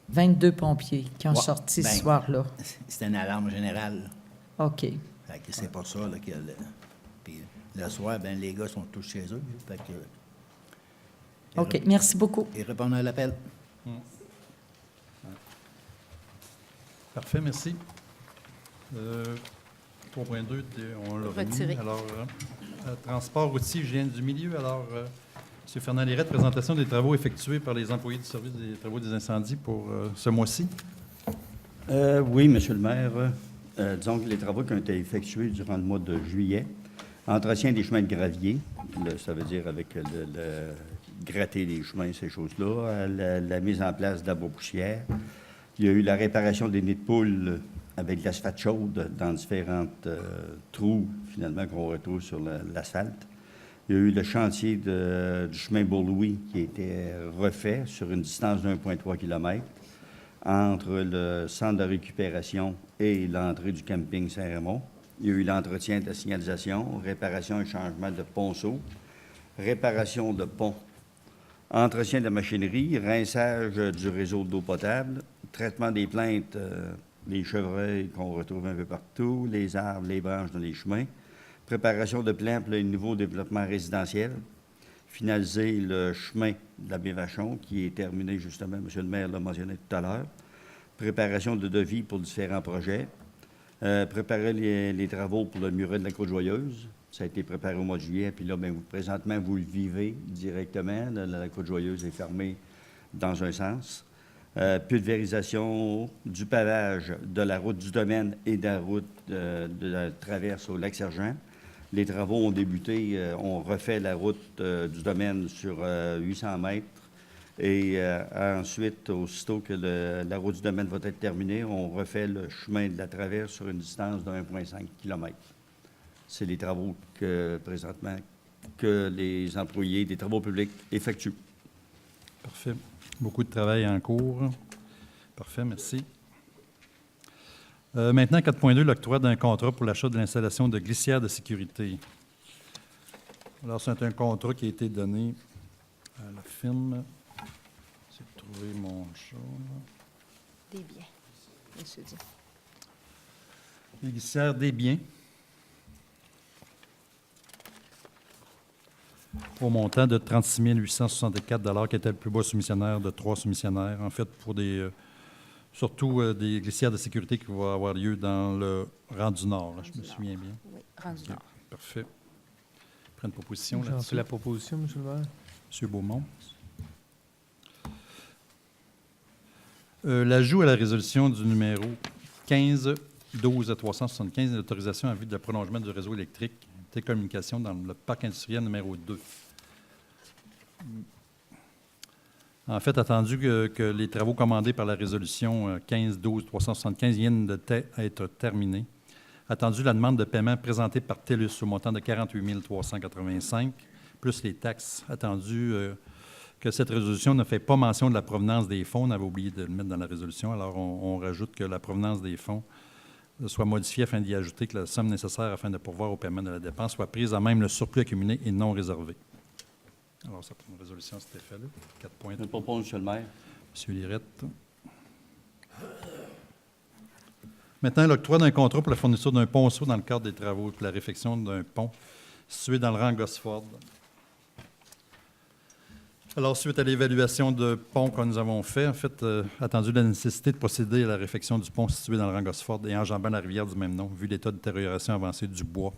22 pompiers qui ont Ouais, sorti ce ben, soir-là. C'était une alarme générale. OK. Fait que c'est pas ça, là, que puis le soir, ben les gars sont tous chez eux. Fait que, OK. Merci beaucoup. ils répondent à l'appel. Parfait, merci. 3.2, on l'a remis. Retiré. Alors, transport routier, je viens du milieu. Alors, M. Fernand Lirette, présentation des travaux effectués par les employés du service des travaux des incendies pour ce mois-ci. Oui, Monsieur le maire. Disons que les travaux qui ont été effectués durant le mois de juillet, entretien des chemins de gravier, ça veut dire avec le gratter les chemins, ces choses-là, la mise en place d'arbres-poussières. Il y a eu la réparation des nids de poules avec de l'asphalte chaude dans différents trous, finalement, qu'on retrouve sur l'asphalte. Il y a eu le chantier du chemin Bourlouis qui a été refait sur une distance de 1,3 km entre le centre de récupération et l'entrée du camping Saint-Raymond. Il y a eu l'entretien de la signalisation, réparation et changement de ponceau, réparation de pont, entretien de la machinerie, rinçage du réseau d'eau potable, traitement des plaintes, les chevreuils qu'on retrouve un peu partout, les arbres, les branches dans les chemins, préparation de plans pour le nouveau développement résidentiel, finaliser le chemin de la Baie-Vachon, qui est terminé justement, M. le maire l'a mentionné tout à l'heure, préparation de devis pour différents projets, Préparer les travaux pour le muret de la Côte-Joyeuse. Ça a été préparé au mois de juillet, puis là, bien, présentement, vous le vivez directement. La Côte-Joyeuse est fermée dans un sens. Pulvérisation du pavage de la route du domaine et de la route de la traverse au Lac-Sergent. Les travaux ont débuté. On refait la route du domaine sur 800 mètres. Et ensuite, aussitôt que la route du domaine va être terminée, on refait le chemin de la traverse sur une distance de 1,5 km. C'est les travaux présentement, que les employés des travaux publics effectuent. Parfait. Beaucoup de travail en cours. Parfait, merci. Maintenant, 4.2, l'octroi d'un contrat pour l'achat de l'installation de glissières de sécurité. Alors, c'est un contrat qui a été donné à la firme. J'ai trouvé mon chat. Des biens, monsieur Dion. Les glissières des biens. Au montant de 36 864 qui était le plus bas soumissionnaire de 3 soumissionnaires. En fait, pour surtout des glissières de sécurité qui vont avoir lieu dans le rang du Nord, là, je me souviens bien. Oui, rendu OK, nord. parfait. Prends une proposition J'en là-dessus. fais la proposition, M. le maire. M. Beaumont. L'ajout à la résolution du numéro 15-12-375, l'autorisation en vue de le prolongement du réseau électrique télécommunications dans le parc industriel numéro 2. En fait, attendu que les travaux commandés par la résolution 15-12-375 viennent d'être terminés, attendu la demande de paiement présentée par TELUS au montant de 48 385, plus les taxes, attendu que cette résolution ne fait pas mention de la provenance des fonds. On avait oublié de le mettre dans la résolution, alors on rajoute que la provenance des fonds soit modifiée afin d'y ajouter que la somme nécessaire afin de pourvoir au paiement de la dépense soit prise à même le surplus accumulé et non réservé. Alors, ça prend une résolution à cet effet-là. 4 points. Je propose, M. le maire. M. Lirette. Maintenant, l'octroi d'un contrat pour la fourniture d'un ponceau dans le cadre des travaux pour la réfection d'un pont situé dans le rang Gosford. Alors, suite à l'évaluation de pont que nous avons fait, en fait, attendu la nécessité de procéder à la réfection du pont situé dans le rang Gosford et enjambant la rivière du même nom, vu l'état de détérioration avancée du bois.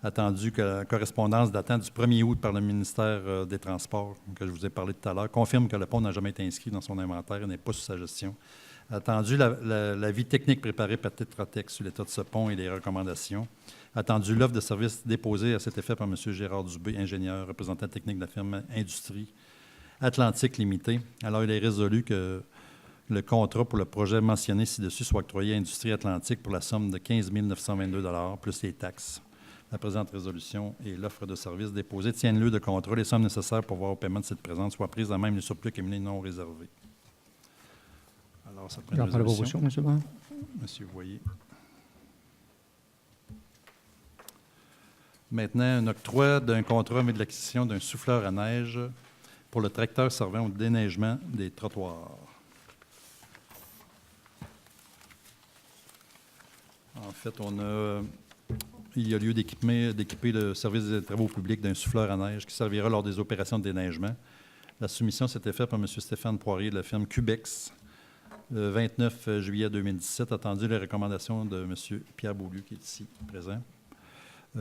Attendu que la correspondance datant du 1er août par le ministère des Transports, que je vous ai parlé tout à l'heure, confirme que le pont n'a jamais été inscrit dans son inventaire et n'est pas sous sa gestion. Attendu l'avis technique préparé par Tetra Tech sur l'état de ce pont et les recommandations. Attendu l'offre de service déposée à cet effet par M. Gérard Dubé, ingénieur, représentant technique de la firme Industrie Atlantique Limitée. Alors, il est résolu que le contrat pour le projet mentionné ci-dessus soit octroyé à Industrie Atlantique pour la somme de 15 922 $ plus les taxes. La présente résolution et l'offre de service déposée tiennent lieu de contrat. Les sommes nécessaires pour voir au paiement de cette présente soient prises à même le surplus accumulé non réservé. Alors, ça prend une J'en prends la résolution. proposition, M. le maire. Monsieur Voyer. Maintenant, un octroi d'un contrat avec l'acquisition d'un souffleur à neige pour le tracteur servant au déneigement des trottoirs. En fait, il y a lieu d'équiper le service des travaux publics d'un souffleur à neige qui servira lors des opérations de déneigement. La soumission s'était faite par M. Stéphane Poirier de la firme Cubex le 29 juillet 2017, attendu les recommandations de M. Pierre Beaulieu, qui est ici présent.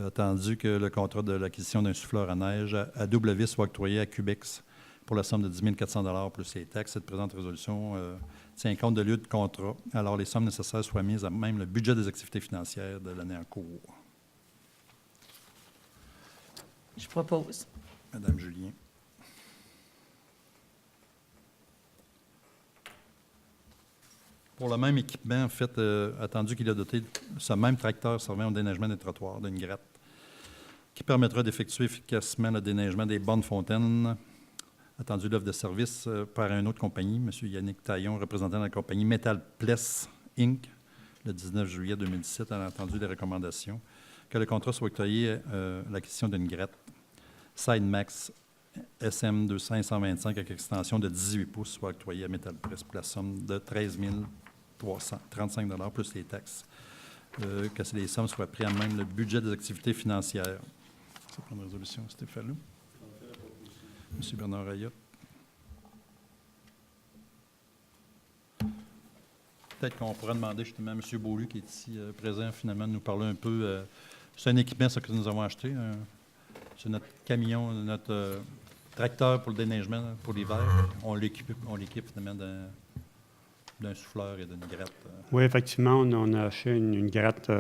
Attendu que le contrat de l'acquisition d'un souffleur à neige à double vis soit octroyé à Cubex pour la somme de 10 400 $ plus les taxes. Cette présente résolution tient compte de lieu de contrat. Alors, les sommes nécessaires soient mises à même le budget des activités financières de l'année en cours. Je propose. Madame Julien. Pour le même équipement, en fait, attendu qu'il a doté ce même tracteur servant au déneigement des trottoirs d'une gratte qui permettra d'effectuer efficacement le déneigement des bornes fontaines. Attendu l'offre de service par une autre compagnie, M. Yannick Taillon, représentant de la compagnie Metal Pless Inc., le 19 juillet 2017, a entendu les recommandations que le contrat soit octroyé l'acquisition d'une gratte SideMax SM 525 avec extension de 18 pouces soit octroyé à Metal Press pour la somme de 13 335 $ plus les taxes. Que les sommes soient prises à même le budget des activités financières. Ça prend une résolution, Stéphane. M. Bernard Ayotte. peut-être qu'on pourrait demander justement à M. Beaulieu, qui est ici présent, finalement, de nous parler un peu. C'est un équipement, ça, que nous avons acheté. C'est notre camion, notre tracteur pour le déneigement, pour l'hiver. On l'équipe finalement d'un souffleur et d'une gratte. Oui, effectivement, on a acheté une gratte,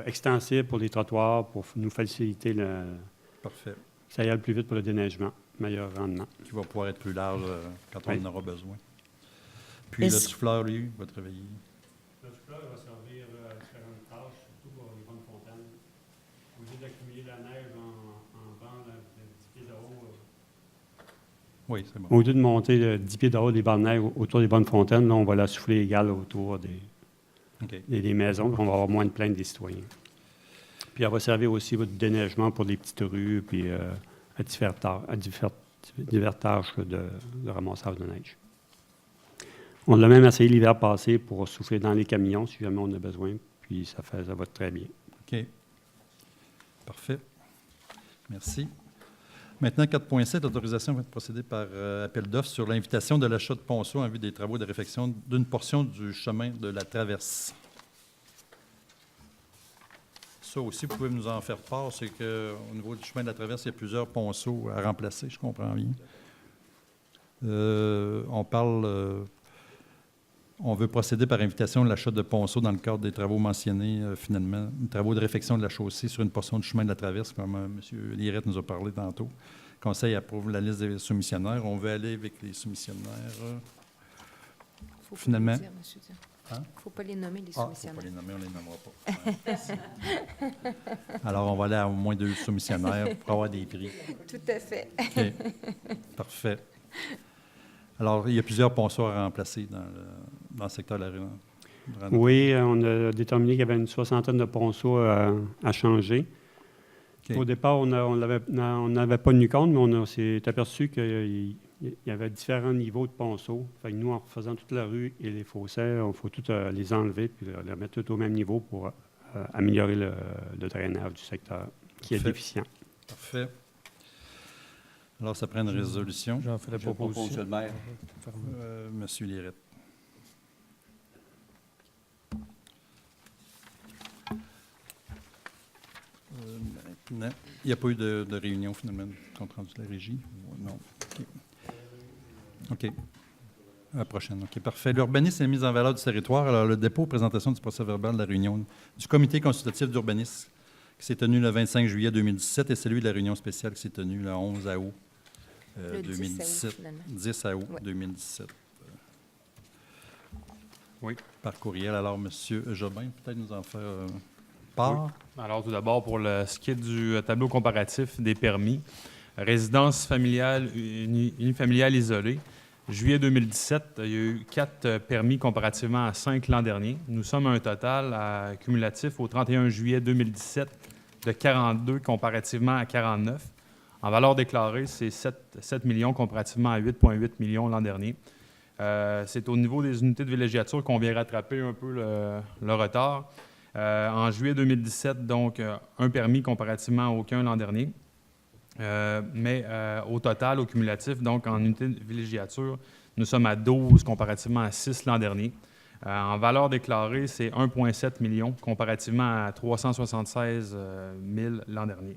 extensible pour les trottoirs pour nous faciliter Parfait. ça ira plus vite pour le déneigement, meilleur rendement. Qui va pouvoir être plus large quand on Oui. en aura besoin. Puis le souffleur, lui, va travailler. Le souffleur va servir à différentes tâches, surtout pour les bonnes fontaines. Au lieu d'accumuler la neige en banc de 10 pieds de haut, Oui, c'est bon. au lieu de monter 10 pieds de haut des bancs de neige autour des bonnes fontaines, là, on va la souffler égale autour OK. des maisons, puis on va avoir moins de plaintes des citoyens. Puis elle va servir aussi de déneigement pour les petites rues, puis à divers tâches de ramassage de neige. On l'a même essayé l'hiver passé pour souffler dans les camions, si jamais on a besoin, puis ça va très bien. OK. Parfait. Merci. Maintenant, 4.7, l'autorisation va être procédée par appel d'offres sur l'invitation de l'achat de ponceau en vue des travaux de réfection d'une portion du chemin de la traverse. Ça aussi, vous pouvez nous en faire part, c'est qu'au niveau du chemin de la traverse, il y a plusieurs ponceaux à remplacer, je comprends bien. On veut procéder par invitation de l'achat de ponceaux dans le cadre des travaux mentionnés, finalement, travaux de réfection de la chaussée sur une portion du chemin de la traverse, comme M. Lirette nous a parlé tantôt. Le Conseil approuve la liste des soumissionnaires. On veut aller avec les soumissionnaires. Faut Finalement. pas les dire, monsieur Dion. Hein? Faut pas les nommer, les Ah, il ne faut soumissionnaires. pas les nommer, on ne les nommera pas. Alors, on va aller à au moins 2 soumissionnaires pour avoir des prix. Tout à fait. OK. Parfait. Alors, il y a plusieurs ponceaux à remplacer dans le secteur de la rue. Oui, on a déterminé qu'il y avait une soixantaine de ponceaux à changer. OK. Au départ, on n'avait pas tenu compte, mais on s'est aperçu qu'il y avait différents niveaux de ponceaux. Fait que nous, en refaisant toute la rue et les fossés, il faut toutes les enlever puis les mettre tout au même niveau pour améliorer le drainage du secteur, qui est Parfait. déficient. Parfait. Alors, ça prend une résolution. J'en fais la Je propose, proposition. Monsieur le maire. Monsieur Lirette. Maintenant, il n'y a pas eu de réunion, finalement, de compte rendu de la régie? Non. OK. À la prochaine. OK, parfait. L'urbanisme et la mise en valeur du territoire. Alors, le dépôt, présentation du procès-verbal de la réunion du comité consultatif d'urbanisme qui s'est tenu le 25 juillet 2017 et celui de la réunion spéciale qui s'est tenue le 11 août Le 10 août, 2017. finalement. 10 août Ouais. 2017. Oui. Par courriel. Alors, M. Jobin, peut-être nous en faire part. Alors, tout d'abord, pour ce qui est du tableau comparatif des permis, résidence familiale unifamiliale isolée, juillet 2017, il y a eu 4 permis comparativement à 5 l'an dernier. Nous sommes à un total cumulatif au 31 juillet 2017 de 42 comparativement à 49. En valeur déclarée, c'est 7 millions comparativement à 8,8 millions l'an dernier. C'est au niveau des unités de villégiature qu'on vient rattraper un peu le retard. En juillet 2017, donc, un permis comparativement à aucun l'an dernier. Mais au total, au cumulatif, donc en unité de villégiature, nous sommes à 12 comparativement à 6 l'an dernier. En valeur déclarée, c'est 1,7 million comparativement à 376 000 l'an dernier.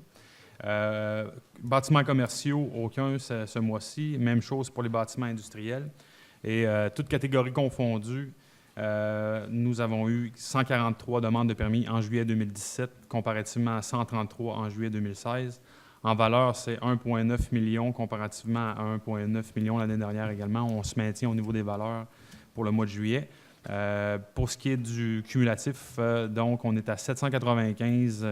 Bâtiments commerciaux, aucun ce mois-ci. Même chose pour les bâtiments industriels. Et toutes catégories confondues, nous avons eu 143 demandes de permis en juillet 2017, comparativement à 133 en juillet 2016. En valeur, c'est 1,9 million comparativement à 1,9 million l'année dernière également. On se maintient au niveau des valeurs pour le mois de juillet. Pour ce qui est du cumulatif, donc, on est à 795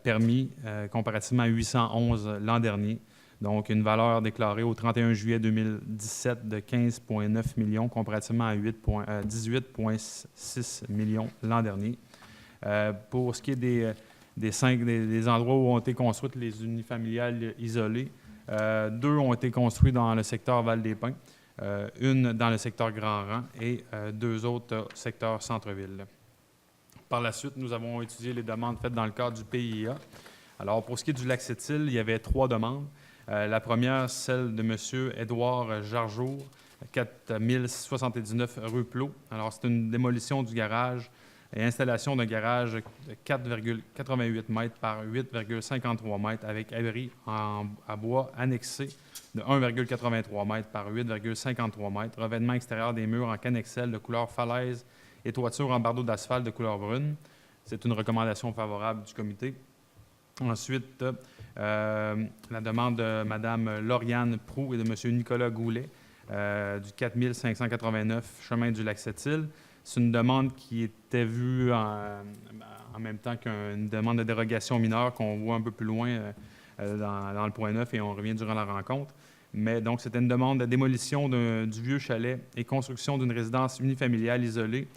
permis comparativement à 811 l'an dernier. Donc, une valeur déclarée au 31 juillet 2017 de 15,9 millions comparativement à 18,6 millions l'an dernier. Pour ce qui est des endroits où ont été construites les unifamiliales isolées, 2 ont été construits dans le secteur Val-des-Pins, une dans le secteur Grand-Rang et 2 autres secteurs centre-ville. Par la suite, nous avons étudié les demandes faites dans le cadre du PIA. Alors, pour ce qui est du Lac-Sept-Îles, il y avait 3 demandes. La première, celle de M. Édouard Jarjour, 4079 rue Plot. Alors, c'est une démolition du garage et installation d'un garage de 4,88 mètres par 8,53 mètres avec abri à bois annexé de 1,83 mètres par 8,53 mètres, revêtement extérieur des murs en cannexelle de couleur falaise et toiture en bardeau d'asphalte de couleur brune. C'est une recommandation favorable du comité. Ensuite, la demande de Mme Lauriane Proux et de M. Nicolas Goulet du 4589 chemin du Lac-Sept-Îles. C'est une demande qui était vue en même temps qu'une demande de dérogation mineure qu'on voit un peu plus loin dans le point 9 et on revient durant la rencontre. Mais donc, c'était une demande de démolition du vieux chalet et construction d'une résidence unifamiliale isolée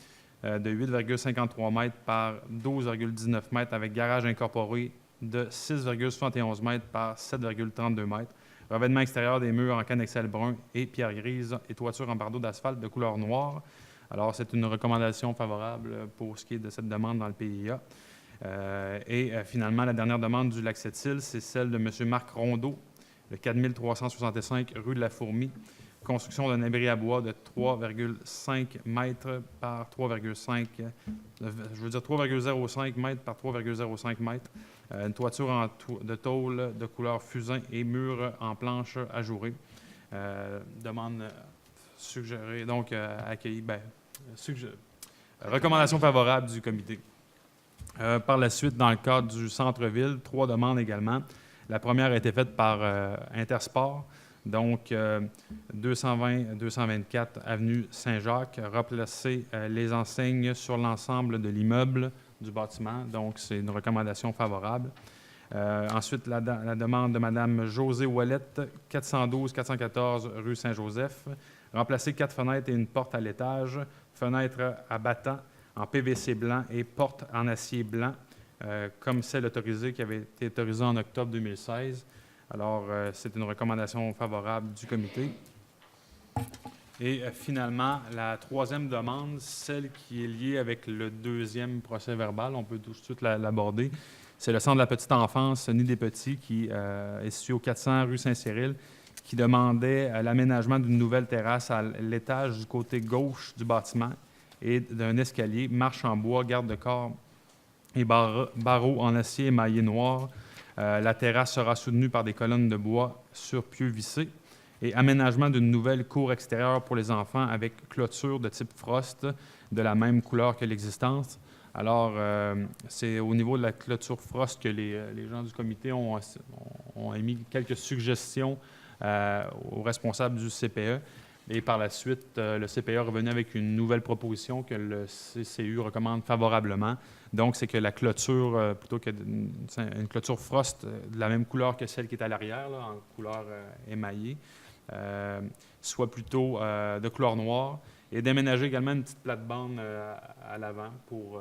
de 8,53 mètres par 12,19 mètres avec garage incorporé de 6,71 mètres par 7,32 mètres, revêtement extérieur des murs en cannexelle brun et pierre grise et toiture en bardeau d'asphalte de couleur noire. Alors, c'est une recommandation favorable pour ce qui est de cette demande dans le PIA. Finalement, la dernière demande du Lac-Sept-Îles, c'est celle de M. Marc Rondeau, le 4365 rue de la Fourmie, construction d'un abri à bois de 3,5 mètres par 3,05 mètres par 3,05 mètres, une toiture de tôle de couleur fusain et murs en planche ajourée. Demande suggérée, donc accueillie, recommandation favorable du comité. Par la suite, dans le cadre du centre-ville, 3 demandes également. La première a été faite par Intersport, donc 220-224 avenue Saint-Jacques, replacer les enseignes sur l'ensemble de l'immeuble du bâtiment. Donc, c'est une recommandation favorable. Ensuite, la demande de Mme Josée Ouellette, 412-414 rue Saint-Joseph, remplacer 4 fenêtres et une porte à l'étage, fenêtres à battant en PVC blanc et porte en acier blanc, comme celle autorisée qui avait été autorisée en octobre 2016. Alors, c'est une recommandation favorable du comité. Et finalement, la troisième demande, celle qui est liée avec le deuxième procès-verbal, on peut tout de suite l'aborder, c'est le Centre de la petite enfance Nid des Petits qui est situé au 400 rue Saint-Cyril, qui demandait l'aménagement d'une nouvelle terrasse à l'étage du côté gauche du bâtiment et d'un escalier, marche en bois, garde-corps et barreaux en acier émaillé noir. La terrasse sera soutenue par des colonnes de bois sur pieux vissés et aménagement d'une nouvelle cour extérieure pour les enfants avec clôture de type Frost de la même couleur que l'existence. Alors, c'est au niveau de la clôture Frost que les gens du comité ont émis quelques suggestions aux responsables du CPE. Et par la suite, le CPE est revenu avec une nouvelle proposition que le CCU recommande favorablement. Donc, c'est que la clôture, plutôt qu'une clôture Frost de la même couleur que celle qui est à l'arrière, là, en couleur émaillée, soit plutôt de couleur noire, et d'aménager également une petite plate-bande à l'avant pour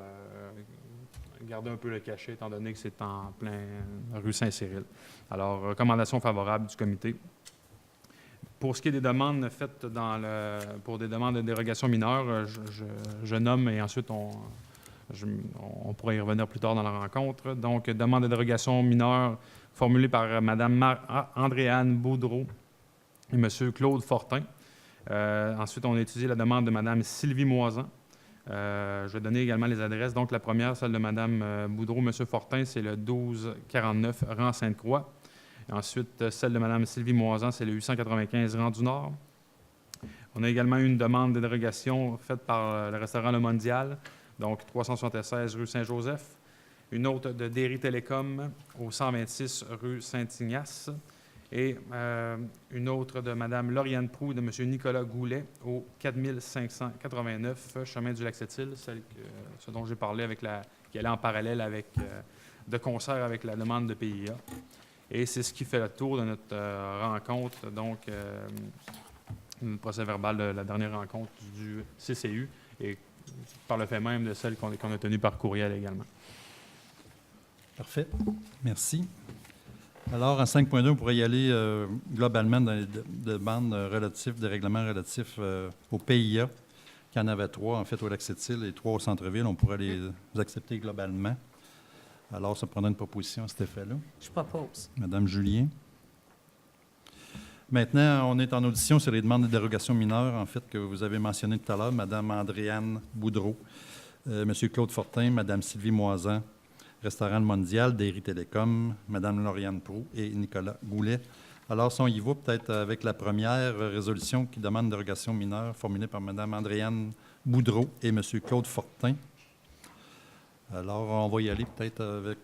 garder un peu le cachet, étant donné que c'est en plein rue Saint-Cyril. Alors, recommandation favorable du comité. Pour ce qui est des demandes faites pour des demandes de dérogation mineure, je nomme et ensuite on pourra y revenir plus tard dans la rencontre. Donc, demande de dérogation mineure formulée par Mme Andréane Boudreau et M. Claude Fortin. Ensuite, on a étudié la demande de Mme Sylvie Moisan. Je vais donner également les adresses. Donc, la première, celle de Mme Boudreau, M. Fortin, c'est le 1249 rang Sainte-Croix. Ensuite, celle de Mme Sylvie Moisan, c'est le 895 rang du Nord. On a également eu une demande de dérogation faite par le restaurant Le Mondial, donc 376 rue Saint-Joseph. Une autre de Derry Télécom au 126 rue Saint-Ignace. Et une autre de Mme Lauriane Proux et de M. Nicolas Goulet au 4589 chemin du Lac-Sept-Îles, ce dont j'ai parlé qui allait en parallèle de concert avec la demande de PIA. Et c'est ce qui fait le tour de notre rencontre, donc le procès-verbal de la dernière rencontre du CCU et par le fait même de celle qu'on a tenue par courriel également. Parfait. Merci. Alors, en 5.2, on pourrait y aller globalement dans les demandes relatives, des règlements relatifs au PIA, qu'il y en avait 3, en fait, au Lac-Sept-Îles et 3 au centre-ville. On pourrait les accepter globalement. Alors, ça prendrait une proposition à cet effet-là. Je propose. Madame Julien. Maintenant, on est en audition sur les demandes de dérogation mineures, en fait, que vous avez mentionnées tout à l'heure, Mme Andréane Boudreau, M. Claude Fortin, Mme Sylvie Moisan, Restaurant Le Mondial, Dairy Télécom, Mme Lauriane Proulx et Nicolas Goulet. Alors, si on y va peut-être avec la première résolution qui demande dérogation mineure formulée par Mme Andréane Boudreau et M. Claude Fortin. Alors, on va y aller peut-être avec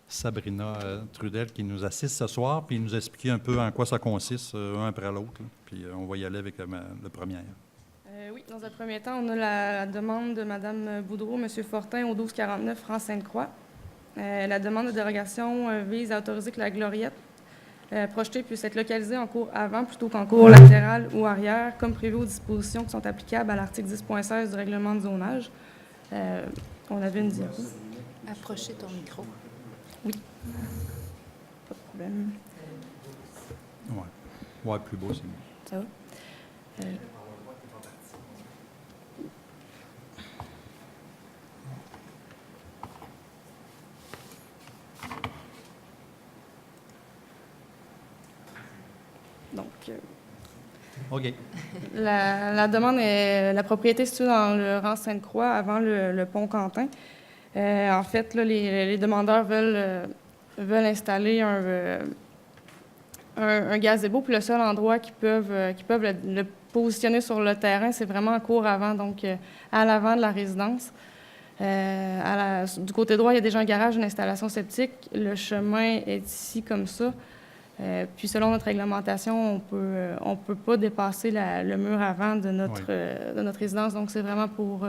Sabrina Trudel qui nous assiste ce soir, puis nous expliquer un peu en quoi ça consiste, un après l'autre. Puis on va y aller avec la première. Oui, dans un premier temps, on a la demande de Mme Boudreau, M. Fortin, au 1249 rang Sainte-Croix. La demande de dérogation vise à autoriser que la gloriette projetée puisse être localisée en cours avant plutôt qu'en cours latéral ou arrière, comme prévu aux dispositions qui sont applicables à l'article 10.16 du règlement de zonage. On avait une diapo. Approchez ton micro. Oui. Pas de problème. Oui. Ouais, plus beau, c'est mieux. Ça va? Donc, OK. la demande est la propriété située dans le rang Sainte-Croix, avant le pont Quentin. En fait, là, les demandeurs veulent installer un gazebo, puis le seul endroit qu'ils peuvent le positionner sur le terrain, c'est vraiment en cours avant, donc à l'avant de la résidence. Du côté droit, il y a déjà un garage, une installation septique. Le chemin est ici comme ça. Puis selon notre réglementation, on peut pas dépasser le mur avant de notre résidence, donc c'est vraiment pour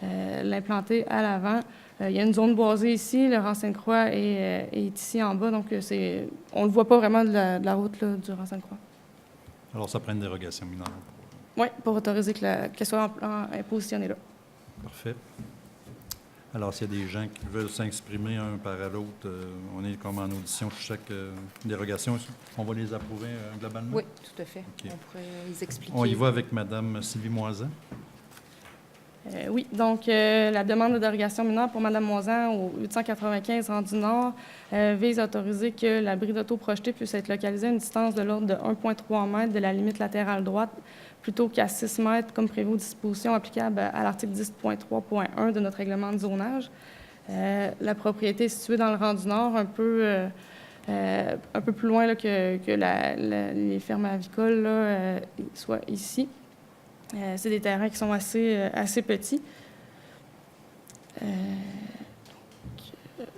l'implanter à l'avant. Il y a une zone boisée ici, le rang Sainte-Croix est ici en bas, donc on ne le voit pas vraiment de la route là, du rang Sainte-Croix. Alors, ça prend une dérogation mineure. Oui, pour autoriser qu'elle soit positionnée là. Parfait. Alors, s'il y a des gens qui veulent s'exprimer un par l'autre, on est comme en audition sur chaque dérogation. On va les approuver globalement? Oui, tout à fait. OK. On pourrait les expliquer. On y va avec Mme Sylvie Moisan. Oui, donc la demande de dérogation mineure pour Mme Moisan au 895 rendu Nord vise à autoriser que l'abri d'auto projeté puisse être localisé à une distance de l'ordre de 1,3 m de la limite latérale droite plutôt qu'à 6 mètres comme prévu aux dispositions applicables à l'article 10.3.1 de notre règlement de zonage. La propriété est située dans le rang du Nord, un peu plus loin là, que les fermes avicoles, là, soit ici. C'est des terrains qui sont assez petits.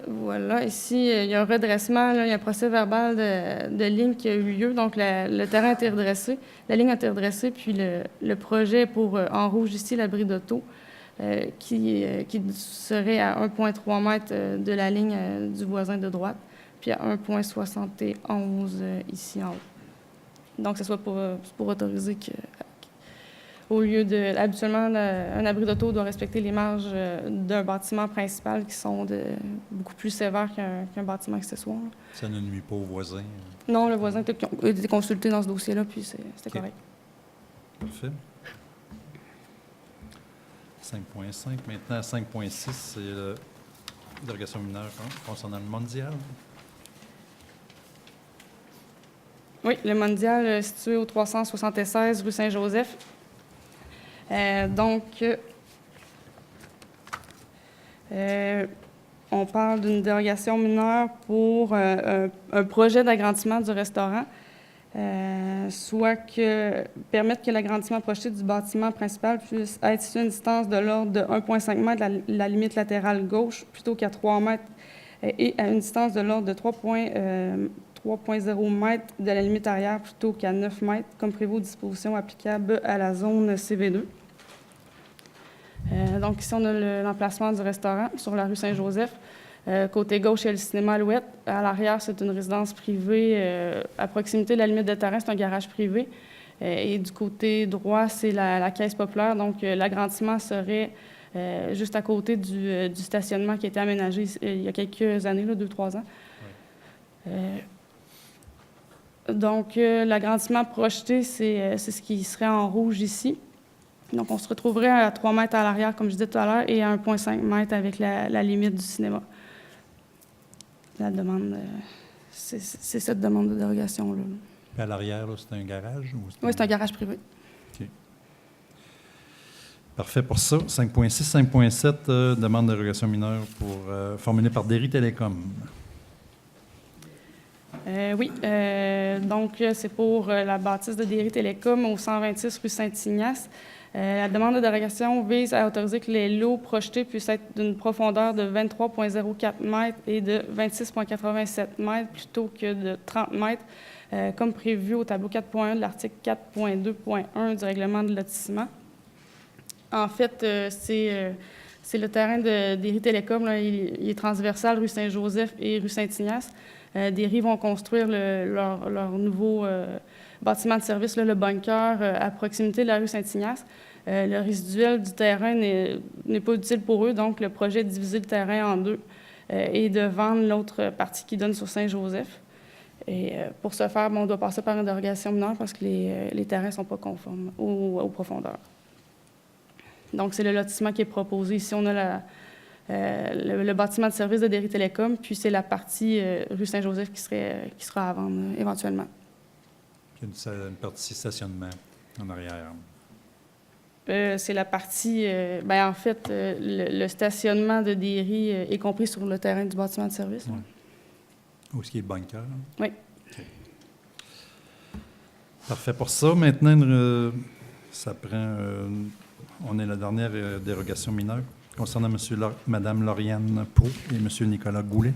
Voilà, ici, il y a un redressement, là, il y a un procès verbal de ligne qui a eu lieu. Donc, le terrain a été redressé, la ligne a été redressée, puis le projet pour, en rouge ici, l'abri d'auto, qui serait à 1,3 m de la ligne du voisin de droite, puis à 1,71 ici en haut. Donc, ce soit pour autoriser que... Au lieu de... Habituellement, un abri d'auto doit respecter les marges d'un bâtiment principal qui sont beaucoup plus sévères qu'un bâtiment accessoire. Ça ne nuit pas aux voisins? Non, le voisin a été consulté dans ce dossier-là, puis c'était correct. Parfait. 5.5. Maintenant, 5.6, c'est la dérogation mineure concernant le mondial. Oui, le mondial situé au 376 rue Saint-Joseph. On parle d'une dérogation mineure pour un projet d'agrandissement du restaurant, soit permettre que l'agrandissement projeté du bâtiment principal puisse être situé à une distance de l'ordre de 1,5 m de la limite latérale gauche plutôt qu'à 3 mètres et à une distance de l'ordre de 3,0 m de la limite arrière plutôt qu'à 9 mètres, comme prévu aux dispositions applicables à la zone CV2. Donc ici, on a l'emplacement du restaurant sur la rue Saint-Joseph. Côté gauche, il y a le cinéma Alouette. À l'arrière, c'est une résidence privée. À proximité de la limite de terrain, c'est un garage privé. Et du côté droit, c'est la caisse populaire. Donc l'agrandissement serait juste à côté du stationnement qui a été aménagé il y a quelques années, 2-3 ans. Oui. Donc, l'agrandissement projeté, c'est ce qui serait en rouge ici. Donc, on se retrouverait à 3 mètres à l'arrière, comme je disais tout à l'heure, et à 1,5 m avec la limite du cinéma. La demande, c'est cette demande de dérogation-là. Puis à l'arrière, là, c'est un garage? Ou Oui, c'est un garage privé. OK. Parfait pour ça. 5.6, 5.7, demande de dérogation mineure formulée par Derry Télécom. Oui, donc c'est pour la bâtisse de Derry Télécom au 126 rue Saint-Ignace. La demande de dérogation vise à autoriser que les lots projetés puissent être d'une profondeur de 23,04 mètres et de 26,87 mètres plutôt que de 30 mètres, comme prévu au tableau 4.1 de l'article 4.2.1 du règlement de lotissement. En fait, c'est le terrain de Derry Télécom, là, il est transversal rue Saint-Joseph et rue Saint-Ignace. Derry vont construire leur nouveau bâtiment de service, là, le bunker, à proximité de la rue Saint-Ignace. Le résiduel du terrain n'est pas utile pour eux, donc le projet est de diviser le terrain en deux et de vendre l'autre partie qui donne sur Saint-Joseph. Et pour ce faire, on doit passer par une dérogation mineure parce que les terrains ne sont pas conformes aux profondeurs. Donc, c'est le lotissement qui est proposé. Ici, on a le bâtiment de service de Derry Télécom, puis c'est la partie rue Saint-Joseph qui sera à vendre éventuellement. Puis une partie stationnement en arrière. C'est la partie... en fait, le stationnement de Derry est compris sur le terrain du bâtiment de service. Ouais. Où est-ce qu'il y a le bunker? Là? Oui. Okay. Parfait pour ça. Maintenant, ça prend... on est la dernière dérogation mineure concernant Mme Lauriane Pau et M. Nicolas Goulet.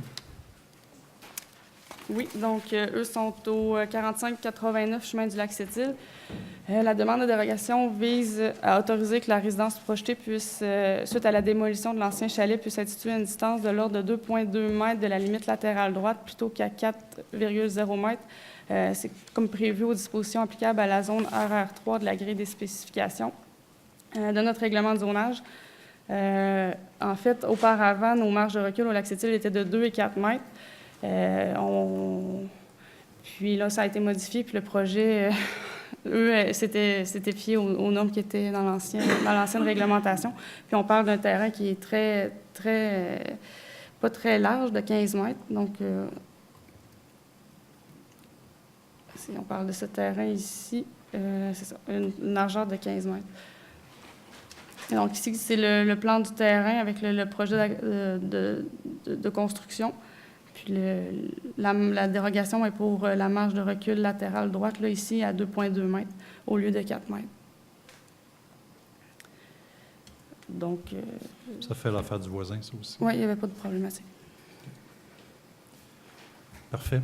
Oui, donc eux sont au 4589 chemin du Lac-Sept-Îles. La demande de dérogation vise à autoriser que la résidence projetée puisse, suite à la démolition de l'ancien chalet, puisse être située à une distance de l'ordre de 2,2 mètres de la limite latérale droite plutôt qu'à 4,0 mètres. C'est comme prévu aux dispositions applicables à la zone RR3 de la grille des spécifications de notre règlement de zonage. En fait, auparavant, nos marges de recul au Lac-Sept-Îles étaient de 2 et 4 mètres. Puis là, ça a été modifié, puis le projet, eux, s'étaient fiés aux normes qui étaient dans l'ancienne réglementation. Puis on parle d'un terrain qui est pas très large, de 15 mètres. Donc, si on parle de ce terrain ici, c'est ça, une largeur de 15 mètres. Et donc ici, c'est le plan du terrain avec le projet de construction. Puis la dérogation est pour la marge de recul latérale droite, là, ici, à 2,2 mètres au lieu de 4 mètres. Donc... ça fait l'affaire du voisin, ça aussi? Oui, il n'y avait pas de problématique. Parfait.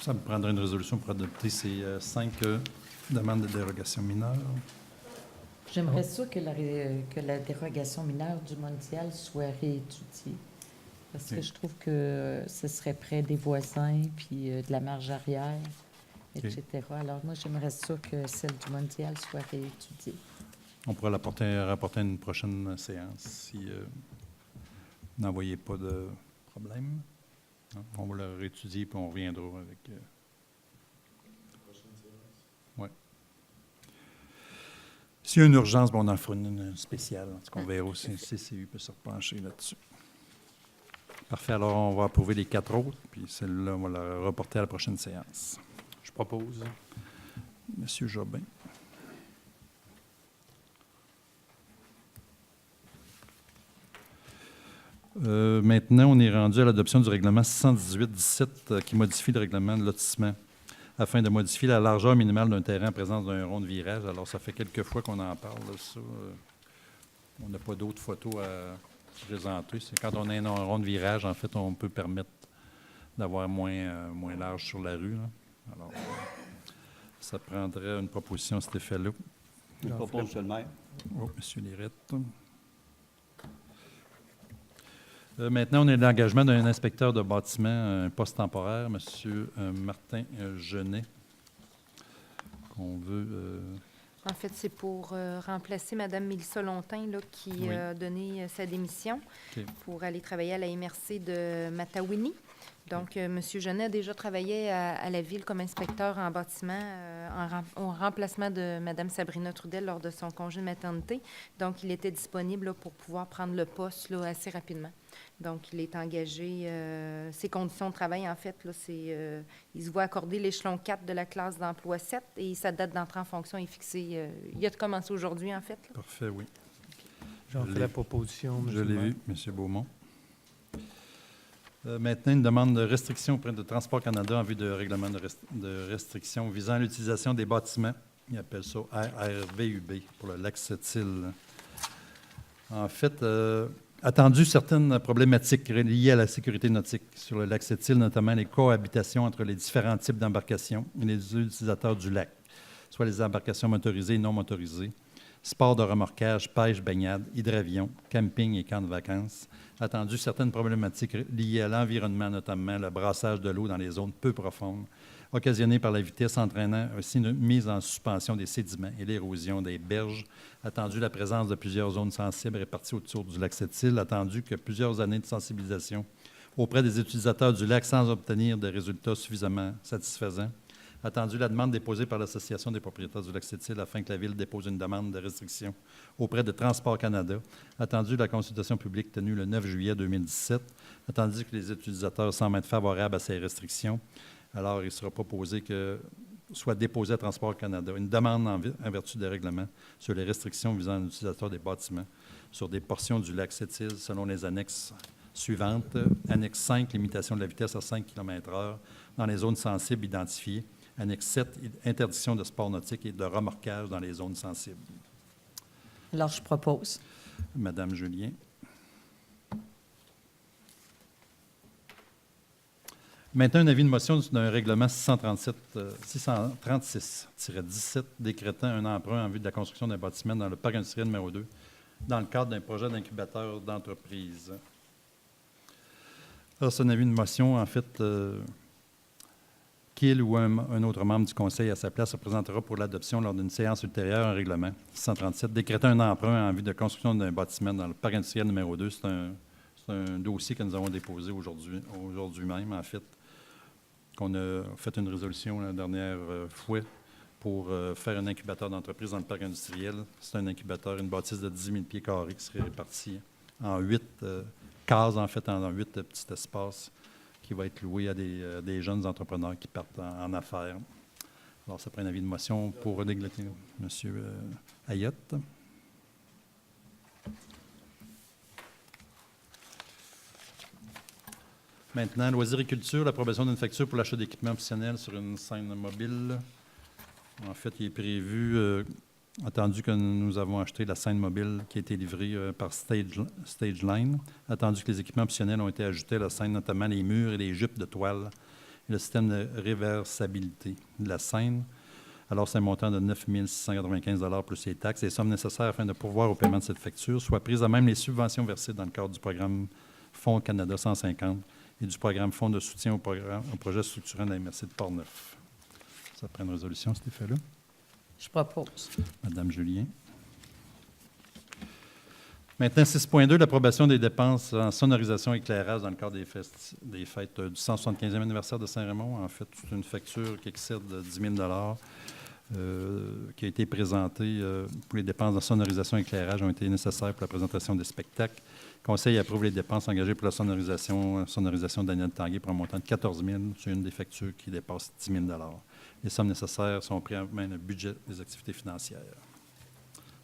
Ça me prendrait une résolution pour adopter ces 5 demandes de dérogation mineure. J'aimerais ça que la dérogation mineure du mondial soit réétudiée. Parce que je trouve que ce serait près des voisins, puis de la marge arrière, etc. Alors moi, j'aimerais ça que celle du mondial soit réétudiée. On pourra rapporter à une prochaine séance si vous n'envoyez pas de problème. On va le réétudier puis on reviendra avec... Oui. S'il y a une urgence, on en fera une spéciale. En tout cas, on verra aussi si le CCU peut se repencher là-dessus. Parfait. Alors, on va approuver les 4 autres, puis celle-là, on va la reporter à la prochaine séance. Je propose. Monsieur Jobin. Maintenant, on est rendu à l'adoption du règlement 618-17 qui modifie le règlement de lotissement afin de modifier la largeur minimale d'un terrain en présence d'un rond de virage. Alors, ça fait quelques fois qu'on en parle de ça. On n'a pas d'autres photos à présenter. C'est quand on a un rond de virage, en fait, on peut permettre d'avoir moins large sur la rue, là. Alors, ça prendrait une proposition à cet effet-là. Je propose, Monsieur le maire. Oh, M. Lirette. Maintenant, on est l'engagement d'un inspecteur de bâtiment, un poste temporaire, M. Martin Genet, qu'on veut... En fait, c'est pour remplacer Mme Mélissa Lontin, là, qui a donné sa démission pour aller travailler à la MRC de Matawini. Donc, M. Genet a déjà travaillé à la Ville comme inspecteur en bâtiment en remplacement de Mme Sabrina Trudel lors de son congé de maternité. Donc, il était disponible là, pour pouvoir prendre le poste là, assez rapidement. Donc, il est engagé. Ses conditions de travail, en fait, là, c'est il se voit accorder l'échelon 4 de la classe d'emploi 7 et sa date d'entrée en fonction est fixée. Il a commencé aujourd'hui, en fait. Là. Parfait, oui. J'en fais la proposition, Je monsieur l'ai le maire. vu, M. Beaumont. Maintenant, une demande de restriction auprès de Transport Canada en vue de règlement de restriction visant l'utilisation des bâtiments. Ils appellent ça RRVUB pour le lac Sept-Îles. En fait, attendu certaines problématiques liées à la sécurité nautique sur le lac Sept-Îles, notamment les cohabitations entre les différents types d'embarcations et les utilisateurs du lac, soit les embarcations motorisées et non motorisées, sport de remorquage, pêche, baignade, hydravion, camping et camps de vacances. Attendu certaines problématiques liées à l'environnement, notamment le brassage de l'eau dans les zones peu profondes, occasionnées par la vitesse entraînant aussi une mise en suspension des sédiments et l'érosion des berges. Attendu la présence de plusieurs zones sensibles réparties autour du lac Sept-Îles. Attendu que plusieurs années de sensibilisation auprès des utilisateurs du lac sans obtenir de résultats suffisamment satisfaisants. Attendu la demande déposée par l'Association des propriétaires du lac Sept-Îles afin que la Ville dépose une demande de restriction auprès de Transport Canada. Attendu la consultation publique tenue le 9 juillet 2017. Attendu que les utilisateurs semblent être favorables à ces restrictions. Alors, il sera proposé que soit déposée à Transport Canada une demande en vertu des règlements sur les restrictions visant l'utilisateur des bâtiments sur des portions du lac Sept-Îles selon les annexes suivantes. Annexe 5, limitation de la vitesse à 5 km/h dans les zones sensibles identifiées. Annexe 7, interdiction de sport nautique et de remorquage dans les zones sensibles. Alors, je propose. Madame Julien. Maintenant, un avis de motion d'un règlement 636-17 décrétant un emprunt en vue de la construction d'un bâtiment dans le parc industriel numéro 2 dans le cadre d'un projet d'incubateur d'entreprise. Alors, c'est un avis de motion, en fait, qu'il ou un autre membre du conseil à sa place se présentera pour l'adoption lors d'une séance ultérieure un règlement 637 décrétant un emprunt en vue de construction d'un bâtiment dans le parc industriel numéro 2. C'est un dossier que nous avons déposé aujourd'hui même, en fait, qu'on a fait une résolution la dernière fois pour faire un incubateur d'entreprise dans le parc industriel. C'est un incubateur, une bâtisse de 10 000 pieds carrés qui serait répartie en 8 cases, en fait, en 8 petits espaces qui va être loué à des jeunes entrepreneurs qui partent en affaires. Alors, ça prend un avis de motion pour déclarer M. Ayotte. Maintenant, loisirs et culture, l'approbation d'une facture pour l'achat d'équipements optionnels sur une scène mobile. En fait, il est prévu, attendu que nous avons acheté la scène mobile qui a été livrée par Stageline, attendu que les équipements optionnels ont été ajoutés à la scène, notamment les murs et les jupes de toile et le système de réversibilité de la scène. Alors, c'est un montant de 9 695 $ plus les taxes. Les sommes nécessaires afin de pourvoir au paiement de cette facture soient prises à même les subventions versées dans le cadre du programme Fonds Canada 150 et du programme Fonds de soutien au projet structurant de la MRC de Portneuf. Ça prend une résolution, cet effet-là. Je propose. Madame Julien. Maintenant, 6.2, l'approbation des dépenses en sonorisation et éclairage dans le cadre des fêtes du 175e anniversaire de Saint-Raymond. En fait, c'est une facture qui excède 10 000 $ qui a été présentée pour les dépenses de sonorisation et éclairage ont été nécessaires pour la présentation des spectacles. Le Conseil approuve les dépenses engagées pour la sonorisation Daniel Tanguay pour un montant de 14 000 $ sur une des factures qui dépasse 10 000 $. Les sommes nécessaires sont prises en main le budget des activités financières.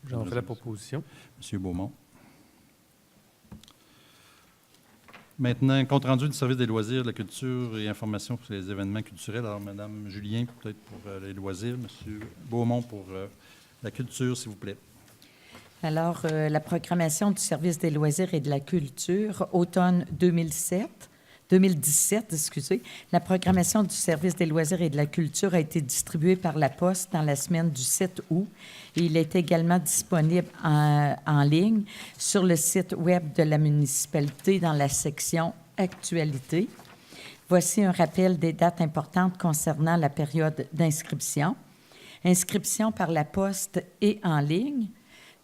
J'en fais la proposition. M. Beaumont. Maintenant, compte rendu du service des loisirs, de la culture et information sur les événements culturels. Alors, Mme Julien, peut-être pour les loisirs. M. Beaumont pour la culture, s'il vous plaît. Alors, la programmation du service des loisirs et de la culture, automne 2017, la programmation du service des loisirs et de la culture a été distribuée par la Poste dans la semaine du 7 août et il est également disponible en ligne sur le site Web de la municipalité dans la section « Actualité ». Voici un rappel des dates importantes concernant la période d'inscription. Inscription par la Poste et en ligne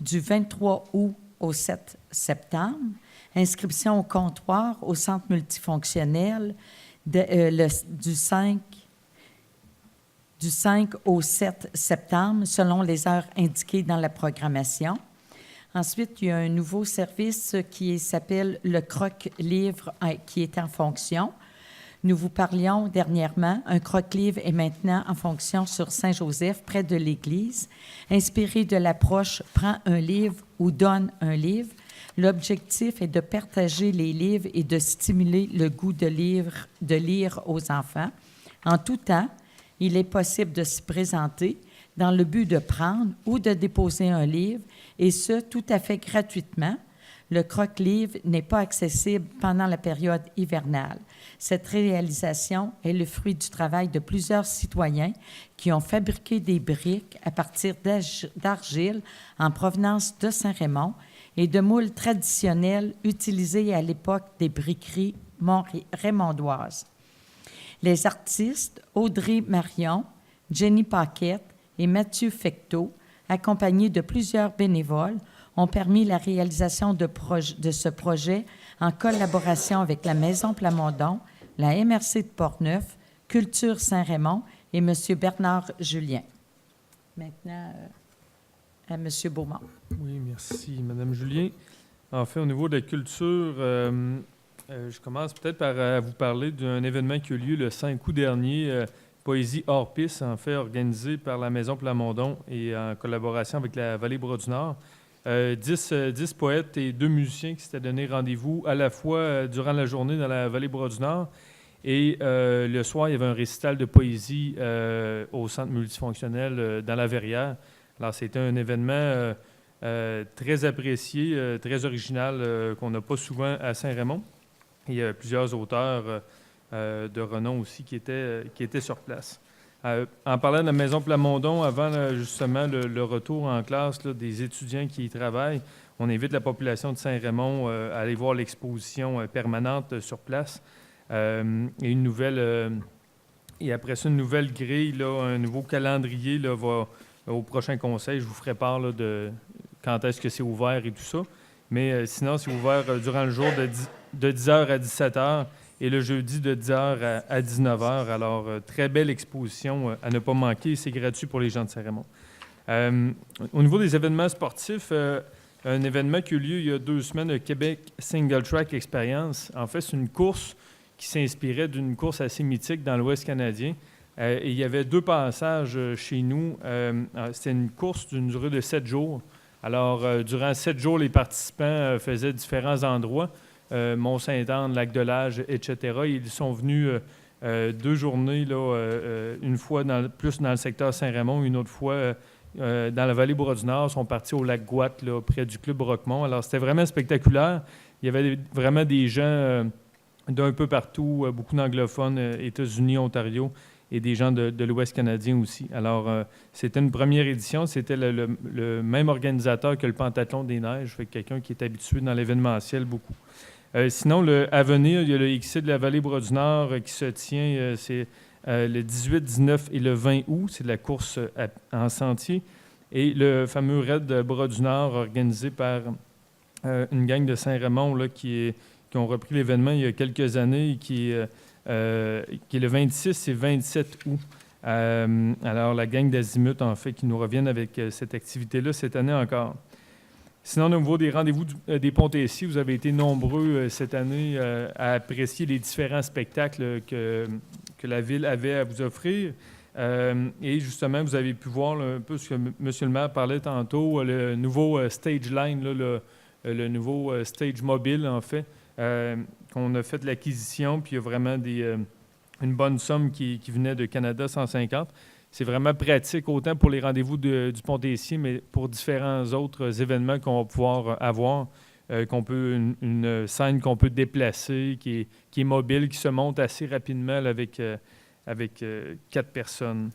du 23 août au 7 septembre. Inscription au comptoir au centre multifonctionnel du 5 au 7 septembre, selon les heures indiquées dans la programmation. Ensuite, il y a un nouveau service qui s'appelle le Croque-Livre qui est en fonction. Nous vous parlions dernièrement, un croque-livre est maintenant en fonction sur Saint-Joseph, près de l'église. Inspiré de l'approche « Prends un livre » ou « Donne un livre », l'objectif est de partager les livres et de stimuler le goût de lire aux enfants. En tout temps, il est possible de s'y présenter dans le but de prendre ou de déposer un livre, et ce, tout à fait gratuitement. Le croque-livre n'est pas accessible pendant la période hivernale. Cette réalisation est le fruit du travail de plusieurs citoyens qui ont fabriqué des briques à partir d'argile en provenance de Saint-Raymond et de moules traditionnels utilisés à l'époque des briqueries raymondoises. Les artistes Audrey Marion, Jenny Paquette et Mathieu Fecteau, accompagnés de plusieurs bénévoles, ont permis la réalisation de ce projet en collaboration avec la Maison Plamondon, la MRC de Portneuf, Culture Saint-Raymond et M. Bernard Julien. Maintenant, à M. Beaumont. Oui, merci, Mme Julien. En fait, au niveau de la culture, je commence peut-être par vous parler d'un événement qui a eu lieu le 5 août dernier, Poésie hors piste, en fait, organisé par la Maison Plamondon et en collaboration avec la Vallée-Bras-du-Nord. 10 poètes et 2 musiciens qui s'étaient donné rendez-vous à la fois durant la journée dans la Vallée-Bras-du-Nord et le soir, il y avait un récital de poésie au centre multifonctionnel dans la Verrière. Alors, c'était un événement très apprécié, très original, qu'on n'a pas souvent à Saint-Raymond. Il y a plusieurs auteurs de renom aussi qui étaient sur place. En parlant de la Maison Plamondon, avant justement le retour en classe là, des étudiants qui y travaillent, on invite la population de Saint-Raymond à aller voir l'exposition permanente sur place. Et après ça, une nouvelle grille, là, un nouveau calendrier là, va au prochain conseil. Je vous ferai part là, de quand est-ce que c'est ouvert et tout ça. Mais sinon, c'est ouvert durant le jour de 10h à 17h. Et le jeudi de 10h à 19h. Alors, très belle exposition à ne pas manquer. C'est gratuit pour les gens de Saint-Raymond. Au niveau des événements sportifs, un événement qui a eu lieu il y a 2 semaines, le Québec Single Track Experience. En fait, c'est une course qui s'inspirait d'une course assez mythique dans l'Ouest canadien. Et il y avait 2 passages chez nous. C'était une course d'une durée de 7 jours. Alors, durant 7 jours, les participants faisaient différents endroits. Mont-Saint-Anne, Lac-de-Lage, etc. Ils sont venus 2 journées, là, une fois plus dans le secteur Saint-Raymond, une autre fois dans la Vallée-Bras-du-Nord. Ils sont partis au lac Gouatte, là, près du Club Roquemont. Alors, c'était vraiment spectaculaire. Il y avait vraiment des gens d'un peu partout, beaucoup d'anglophones, États-Unis, Ontario, et des gens de l'Ouest canadien aussi. Alors, c'était une première édition. C'était le même organisateur que le Pentathlon des Neiges, fait quelqu'un qui est habitué dans l'événementiel beaucoup. Sinon, à venir, il y a le XC de la Vallée-Bras-du-Nord qui se tient, c'est le 18, 19 et le 20 août. C'est de la course en sentier. Et le fameux Raid de Bras-du-Nord organisé par une gang de Saint-Raymond là, qui ont repris l'événement il y a quelques années et qui est le 26 et 27 août. Alors, la gang d'Azimut, en fait, qui nous reviennent avec cette activité-là cette année encore. Sinon, au niveau des rendez-vous des Pontessiers, vous avez été nombreux cette année à apprécier les différents spectacles que la Ville avait à vous offrir. Et justement, vous avez pu voir là, un peu ce que M. le maire parlait tantôt, le nouveau stage line, là, le nouveau stage mobile, en fait, qu'on a fait l'acquisition, puis il y a vraiment une bonne somme qui venait de Canada 150. C'est vraiment pratique, autant pour les rendez-vous du Pont-Tessier, mais pour différents autres événements qu'on va pouvoir avoir, une scène qu'on peut déplacer, qui est mobile, qui se monte assez rapidement là, avec 4 personnes.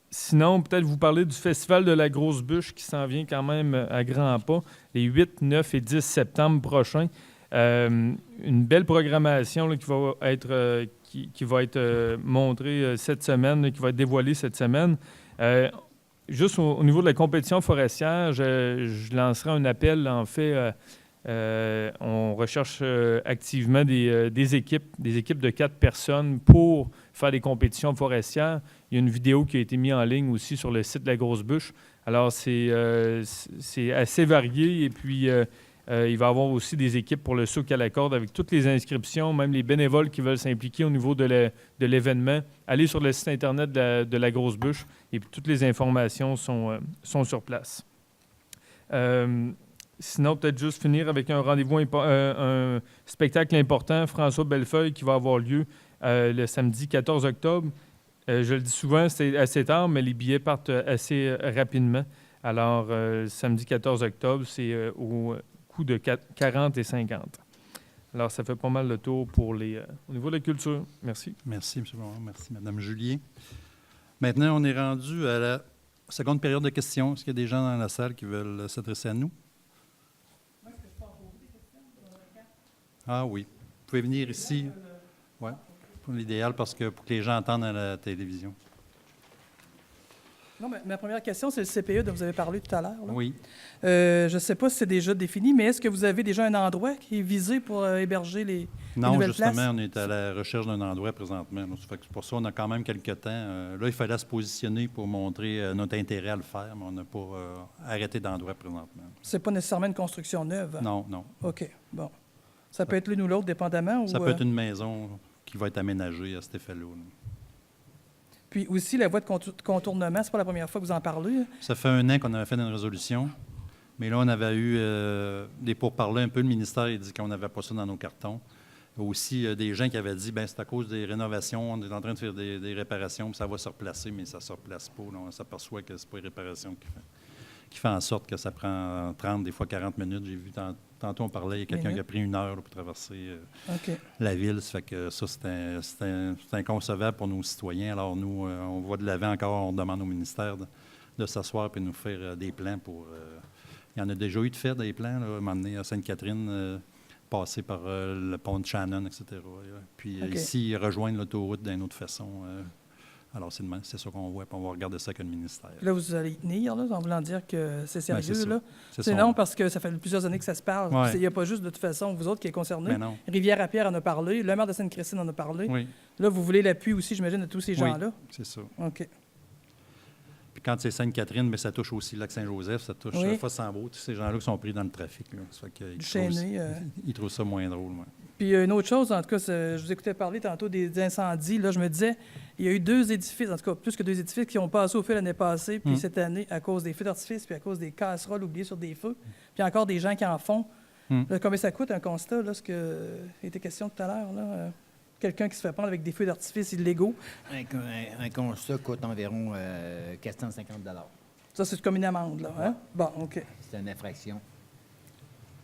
Sinon, peut-être vous parler du Festival de la Grosse Bûche qui s'en vient quand même à grands pas, les 8, 9 et 10 septembre prochains. Une belle programmation là, qui va être montrée cette semaine, qui va être dévoilée cette semaine. juste au niveau de la compétition forestière, je lancerai un appel. En fait, on recherche activement des équipes de 4 personnes pour faire des compétitions forestières. Il y a une vidéo qui a été mise en ligne aussi sur le site de la Grosse Bûche. Alors, c'est assez varié. Et puis, il va y avoir aussi des équipes pour le souk à la corde avec toutes les inscriptions, même les bénévoles qui veulent s'impliquer au niveau de l'événement. Allez sur le site Internet de la Grosse Bûche et puis toutes les informations sont sur place. Sinon, peut-être juste finir avec un rendez-vous, un spectacle important, François Bellefeuille, qui va avoir lieu le samedi 14 octobre. Je le dis souvent, c'est assez tard, mais les billets partent assez rapidement. Alors, samedi 14 octobre, c'est au coût de 40 et 50. Alors, ça fait pas mal le tour pour au niveau de la culture. Merci. Merci, M. Blanc. Merci, Mme Julien. Maintenant, on est rendu à la seconde période de questions. Est-ce qu'il y a des gens dans la salle qui veulent s'adresser à nous? Ah oui. Vous pouvez venir ici. Oui, pour l'idéal, parce que pour que les gens entendent à la télévision. Non, mais ma première question, c'est le CPE dont vous avez parlé tout à l'heure. Là. Oui. Je ne sais pas si c'est déjà défini, mais est-ce que vous avez déjà un endroit qui est visé pour héberger les nouvelles justement, places? on est à la recherche d'un endroit présentement. Donc, ça fait que pour ça, on a quand même quelques temps. Là, il fallait se positionner pour montrer notre intérêt à le faire, mais on n'a pas arrêté d'endroit présentement. C'est pas nécessairement une construction neuve? Non, non. OK, bon. Ça peut être l'une ou l'autre, dépendamment? Ça peut être une maison qui va être aménagée à cet effet-là. Puis aussi, la voie de contournement, c'est pas la première fois que vous en parlez? Ça fait 1 an qu'on avait fait une résolution, mais là, on avait eu des pourparlers un peu. Le ministère il dit qu'on n'avait pas ça dans nos cartons. Aussi, des gens qui avaient dit, bien, c'est à cause des rénovations, on est en train de faire des réparations, puis ça va se replacer, mais ça ne se replace pas. Là. On s'aperçoit que ce n'est pas les réparations qui fait en sorte que ça prend 30, des fois 40 minutes. J'ai vu tantôt, on parlait, il y a quelqu'un qui a pris 1 heure là, pour traverser la ville. Ça fait que ça, c'est inconcevable pour nos citoyens. Alors, nous, on va de l'avant encore, on demande au ministère de s'asseoir et de nous faire des plans pour... il y en a déjà eu de fait, des plans, là, à un moment donné, à Sainte-Catherine, passer par le pont de Shannon, etc. Puis ici, rejoindre l'autoroute d'une autre façon. Alors, c'est ça qu'on voit, puis on va regarder ça avec le ministère. Là, vous allez y tenir, là, en voulant dire que c'est sérieux, c'est là. C'est non, parce que ça fait plusieurs années que ça se parle. Ouais. Il n'y a pas juste, de toute façon, vous autres qui êtes concernés. Mais non. Rivière-à-Pierre en a parlé, le maire de Sainte-Christine en a parlé. Oui. Là, vous voulez l'appui aussi, j'imagine, de tous ces gens-là? C'est ça. OK. Puis quand c'est Sainte-Catherine, mais ça touche aussi le lac Saint-Joseph, ça touche Fossambeau, tous ces gens-là qui sont pris dans le trafic. Là. Ça fait qu'ils ils trouvent ça moins drôle. Ouais. Puis une autre chose, en tout cas, je vous écoutais parler tantôt des incendies. Là, je me disais, il y a eu 2 édifices, en tout cas plus que 2 édifices, qui ont passé au feu l'année passée, puis cette année, à cause des feux d'artifice, puis à cause des casseroles oubliées sur des feux, puis encore des gens qui en font. Là, combien ça coûte un constat, là, ce qui était question tout à l'heure, là? Quelqu'un qui se fait prendre avec des feux d'artifice illégaux. Un constat coûte environ 450 $. Ça, c'est comme une amende, là. Hein? Bon, OK. C'est une infraction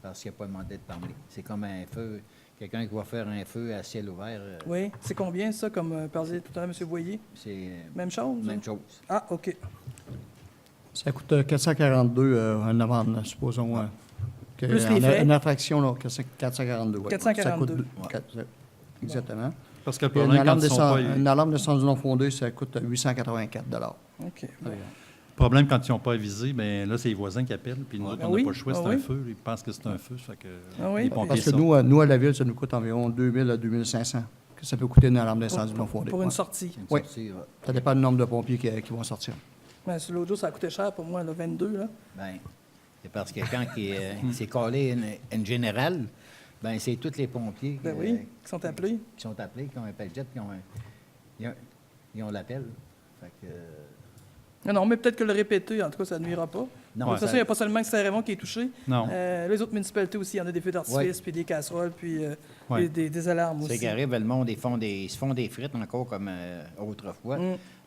parce qu'il n'a pas demandé de parler. C'est comme un feu. Quelqu'un qui va faire un feu à ciel ouvert. Oui. C'est combien, ça, comme parlait tout à l'heure M. Boyer? C'est même chose? Même chose. Ah, OK. Ça coûte 442 une amende, supposons. Plus les frais. Une infraction, là, 442. Ouais. 442. Ça coûte, exactement. Parce que le problème, une alarme de sens non fondée, ça coûte 884 $. OK. Le problème, quand ils n'ont pas avisé, bien là, c'est les voisins qui appellent, puis nous autres, on n'a pas le choix, c'est un feu. Ils pensent que c'est un feu, ça fait que les pompiers parce que nous, à la ville, ça nous coûte environ 2000 à 2500 que ça peut coûter une alarme d'incendie non fondée. Pour une sortie? Oui. Ça dépend du nombre de pompiers qui vont sortir. Bien, sur l'autre jour, ça a coûté cher pour moi, là, 22, là. Bien, c'est parce que quand il s'est collé une générale, bien, c'est tous les pompiers qui sont appelés. Qui ont un paljet, ils ont l'appel. Fait que... Non, mais peut-être que le répéter, en tout cas, ça ne nuira pas. Non, de toute façon, il n'y a pas seulement Saint-Raymond qui est touché. Non. Les autres municipalités aussi, il y en a des feux d'artifice, puis des casseroles, puis des alarmes aussi. C'est qu'arrive, le monde, ils se font des frites encore comme autrefois.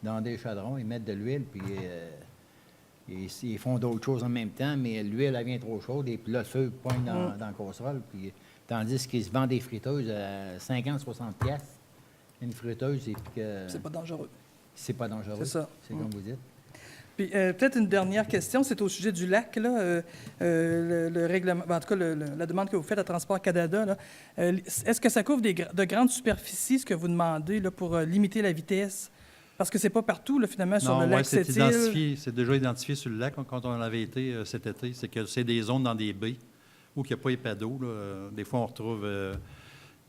Dans des chaudrons, ils mettent de l'huile, puis ils font d'autres choses en même temps, mais l'huile, elle vient trop chaude, et puis là, le feu pointe dans la casserole. Puis, tandis qu'ils se vendent des friteuses à 50-60 $, une friteuse, et puis que... C'est pas dangereux. C'est pas dangereux. C'est ça. C'est comme vous dites. Puis peut-être une dernière question, c'est au sujet du lac, là, le règlement, en tout cas la demande que vous faites à Transport Canada. Là, est-ce que ça couvre de grandes superficies, ce que vous demandez là, pour limiter la vitesse Parce que c'est pas partout, là, finalement, sur le Non, lac c'est Sept-Îles. identifié, c'est déjà identifié sur le lac quand on avait été cet été. C'est que c'est des zones dans des baies où il n'y a pas épais d'eau. Des fois, on retrouve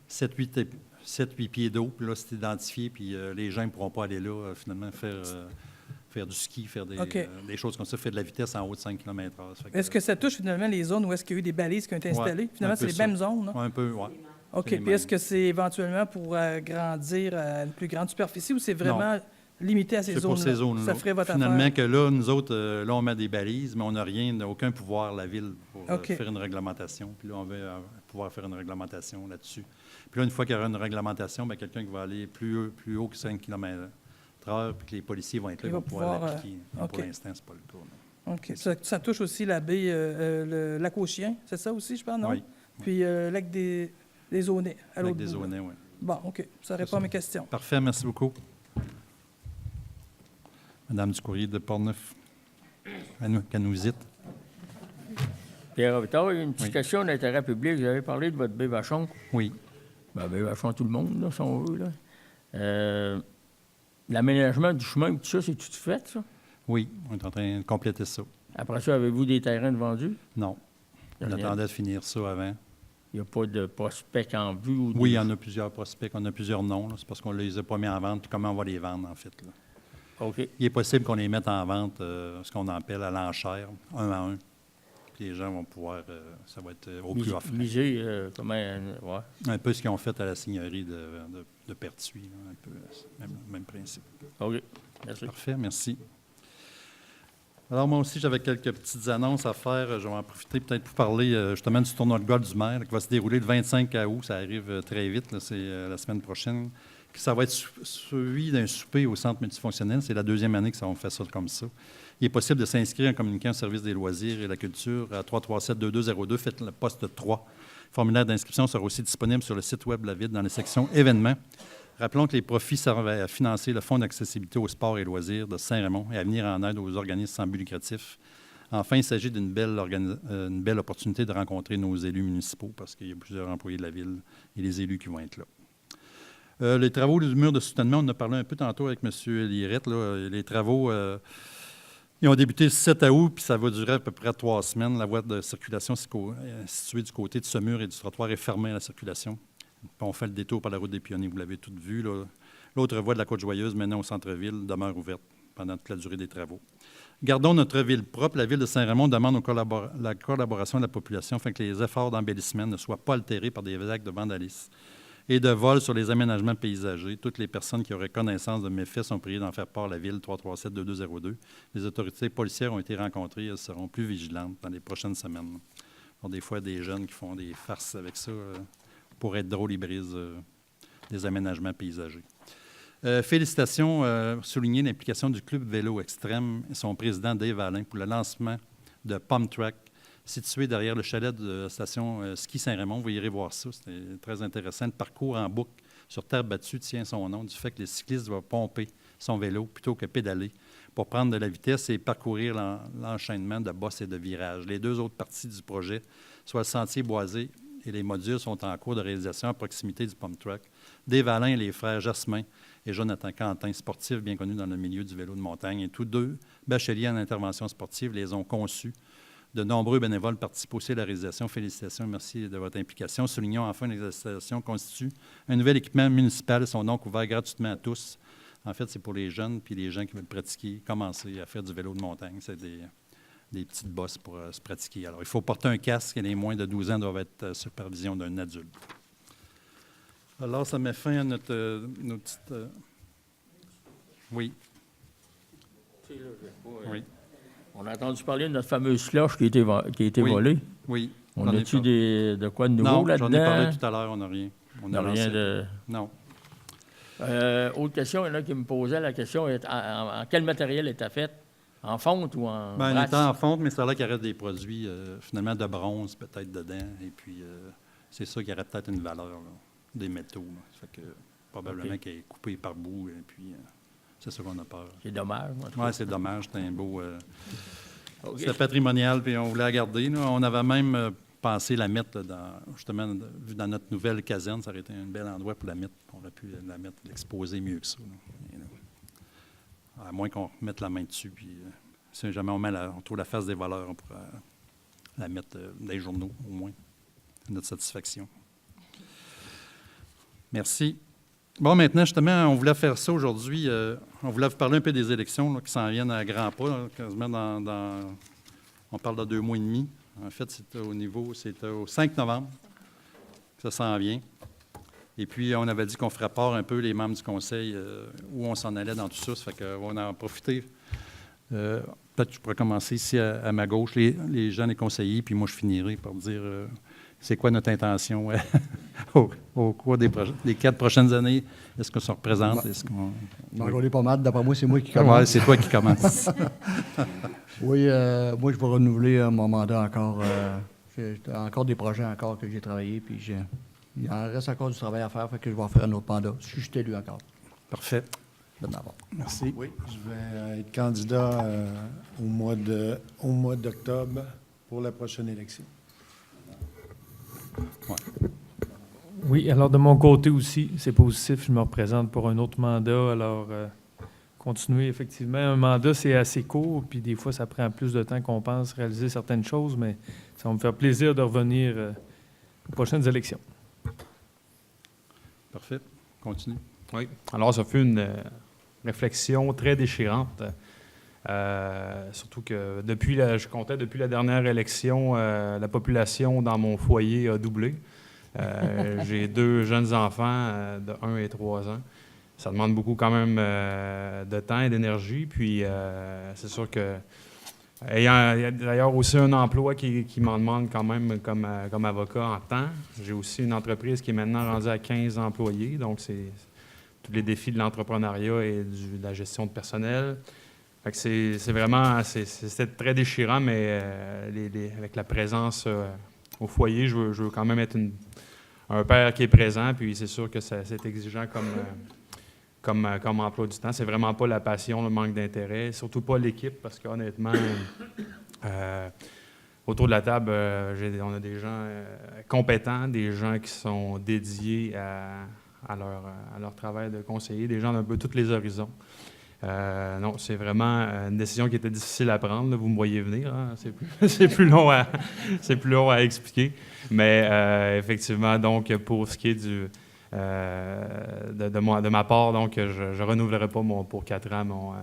7-8 pieds d'eau, puis là, c'est identifié, puis les gens ne pourront pas aller là, finalement, faire du ski, faire des choses comme ça, faire de la vitesse en haut de 5 km/h. Est-ce que ça touche finalement les zones où est-ce qu'il y a eu des balises qui ont été installées? Finalement, c'est les mêmes zones, non? Un peu, oui. OK. Puis est-ce que c'est éventuellement pour agrandir à une plus grande superficie ou c'est vraiment limité à ces zones-là? C'est pour ces zones-là. Ça ferait votre Finalement, affaire? que là, nous autres, là, on met des balises, mais on n'a rien, aucun pouvoir, la Ville, pour faire une réglementation. Puis là, on veut pouvoir faire une réglementation là-dessus. Puis là, une fois qu'il y aura une réglementation, bien, quelqu'un qui va aller plus haut que 5 km/h, puis que les policiers vont être là, vont pouvoir l'appliquer. Pour l'instant, ce n'est pas le cas. Là. OK. Ça touche aussi la baie, le lac aux chiens, c'est ça aussi, je pense, non? Oui. Puis lac des Aunais, à l'autre bout. Lac des Aunais, oui. Bon, OK. Ça répond à mes questions. Parfait, merci beaucoup. Madame du courrier de Portneuf, Canousite. Pierre Robitaille, une petite question d'intérêt public. Vous avez parlé de votre baie Vachon. Oui. Bien, baie Vachon, tout le monde, là, si on veut. Là. L'aménagement du chemin, tout ça, c'est tout fait, ça? Oui, on est en train de compléter ça. Après ça, avez-vous des terrains de vendus? Non. On attendait de finir ça avant. Il n'y a pas de prospects en vue? Ou oui, il y en a plusieurs prospects. On a plusieurs noms. C'est parce qu'on ne les a pas mis en vente. Puis comment on va les vendre, en fait? Là. OK. Il est possible qu'on les mette en vente, ce qu'on appelle à l'enchère, un à un. Puis les gens vont pouvoir, ça va être au plus offrant. Miser, comment, ouais. Un peu ce qu'ils ont fait à la seigneurie de Pertuis, là, un peu même principe. OK. Merci. Parfait, merci. Alors, moi aussi, j'avais quelques petites annonces à faire. Je vais en profiter peut-être pour parler justement du tournoi de golf du maire là, qui va se dérouler le 25 août. Ça arrive très vite, là, c'est la semaine prochaine. Ça va être suivi d'un souper au centre multifonctionnel. C'est la deuxième année que ça va faire ça comme ça. Il est possible de s'inscrire en communiquant au service des loisirs et la culture à 337-2202. Faites le poste 3. Le formulaire d'inscription sera aussi disponible sur le site web de la Ville dans les sections événements. Rappelons que les profits servent à financer le Fonds d'accessibilité au sport et loisirs de Saint-Raymond et à venir en aide aux organismes sans but lucratif. Enfin, il s'agit d'une une belle opportunité de rencontrer nos élus municipaux parce qu'il y a plusieurs employés de la Ville et les élus qui vont être là. Les travaux du mur de soutènement, on en a parlé un peu tantôt avec M. Lirette. Là. Les travaux, ils ont débuté le 7 août, puis ça va durer à peu près 3 semaines. La voie de circulation située du côté de ce mur et du trottoir est fermée à la circulation. Puis on fait le détour par la route des Pionniers, vous l'avez toutes vu. Là. L'autre voie de la Côte-Joyeuse menant au centre-ville demeure ouverte pendant toute la durée des travaux. Gardons notre ville propre. La Ville de Saint-Raymond demande la collaboration de la population afin que les efforts d'embellissement ne soient pas altérés par des actes de vandalisme et de vol sur les aménagements paysagers. Toutes les personnes qui auraient connaissance de méfaits sont priées d'en faire part à la Ville 337-2202. Les autorités policières ont été rencontrées. Elles seront plus vigilantes dans les prochaines semaines. Alors, des fois, des jeunes qui font des farces avec ça, pour être drôle, ils brisent des aménagements paysagers. Félicitations, souligner l'implication du Club Vélo Extrême et son président Dave Alain pour le lancement de Pump Track, situé derrière le chalet de la station Ski Saint-Raymond. Vous irez voir ça, c'était très intéressant. Le parcours en boucle sur terre battue tient son nom du fait que les cyclistes doivent pomper son vélo plutôt que pédaler pour prendre de la vitesse et parcourir l'enchaînement de bosses et de virages. Les deux autres parties du projet, soit le sentier boisé et les modules, sont en cours de réalisation à proximité du Pump Track. Dave Alain et les frères Jasmin et Jonathan Quentin, sportifs bien connus dans le milieu du vélo de montagne, et tous deux bacheliers en intervention sportive, les ont conçus. De nombreux bénévoles participent aussi à la réalisation. Félicitations et merci de votre implication. Soulignons enfin que l'exercitation constitue un nouvel équipement municipal. Ils sont donc ouverts gratuitement à tous. En fait, c'est pour les jeunes puis les gens qui veulent pratiquer, commencer à faire du vélo de montagne. C'est des petites bosses pour se pratiquer. Alors, il faut porter un casque et les moins de 12 ans doivent être sous supervision d'un adulte. Alors, ça met fin à notre petite... Oui. Oui. On a entendu parler de notre fameuse cloche qui a été volée. Oui. On a-tu de quoi de nouveau là-dedans? Non, j'en ai parlé tout à l'heure, on n'a rien. On n'a rien de... Non. Autre question, il y en a qui me posaient la question, en quel matériel était fait? En fonte ou en brasse? Il était en fonte, mais c'est là qu'il y aurait des produits, finalement, de bronze peut-être dedans. Et puis, c'est ça qui aurait peut-être une valeur, là, des métaux. Là. Ça fait que probablement qu'il est coupé par bout. Et puis, c'est ça qu'on a peur. C'est dommage. Oui, c'est dommage. C'était un beau... C'était patrimonial, puis on voulait la garder. Là. On avait même pensé la mettre, là, dans notre nouvelle caserne. Ça aurait été un bel endroit pour la mettre. On aurait pu la mettre, l'exposer mieux que ça. À moins qu'on mette la main dessus. Puis, si jamais on trouve la face des voleurs, on pourra la mettre dans les journaux, au moins. C'est notre satisfaction. Merci. Bon, maintenant, justement, on voulait faire ça aujourd'hui. On voulait vous parler un peu des élections là, qui s'en viennent à grands pas, là, quasiment on parle de 2 mois et demi. En fait, c'est au 5 novembre que ça s'en vient. Et puis, on avait dit qu'on ferait part un peu, les membres du conseil, où on s'en allait dans tout ça. Ça fait qu'on va en profiter. Peut-être que je pourrais commencer ici à ma gauche, les gens, les conseillers, puis moi, je finirai par dire c'est quoi notre intention au cours des 4 prochaines années. Est-ce qu'on se représente? On est pas mal. D'après moi, c'est moi qui commence. Oui, c'est toi qui commence. Oui, moi, je vais renouveler mon mandat encore. J'ai encore des projets encore que j'ai travaillé, puis il en reste encore du travail à faire, fait que je vais en faire un autre mandat, si je suis élu encore. Parfait. De m'avoir. Merci. Oui, je vais être candidat au mois d'octobre pour la prochaine élection. Ouais. Oui, alors de mon côté aussi, c'est positif, je me représente pour un autre mandat, alors continuer effectivement. Un mandat, c'est assez court, puis des fois, ça prend plus de temps qu'on pense réaliser certaines choses, mais ça va me faire plaisir de revenir aux prochaines élections. Parfait. Continue. Oui. Alors, ça fait une réflexion très déchirante. Surtout que je comptais depuis la dernière élection, la population dans mon foyer a doublé. J'ai 2 jeunes enfants de 1 et 3 ans. Ça demande beaucoup quand même de temps et d'énergie. Puis c'est sûr que il y a d'ailleurs aussi un emploi qui m'en demande quand même comme avocat en temps. J'ai aussi une entreprise qui est maintenant rendue à 15 employés. Donc, c'est tous les défis de l'entrepreneuriat et de la gestion de personnel. Fait que c'est vraiment c'était très déchirant, mais avec la présence au foyer, je veux quand même être un père qui est présent. Puis c'est sûr que c'est exigeant comme emploi du temps. C'est vraiment pas la passion, le manque d'intérêt, surtout pas l'équipe, parce qu'honnêtement, autour de la table, on a des gens compétents, des gens qui sont dédiés à leur travail de conseiller, des gens d'un peu tous les horizons. Non, c'est vraiment une décision qui était difficile à prendre. Là, vous me voyez venir, hein? C'est plus long à expliquer. Mais effectivement, donc, pour ce qui est de ma part, donc, je ne renouvellerai pas pour 4 ans.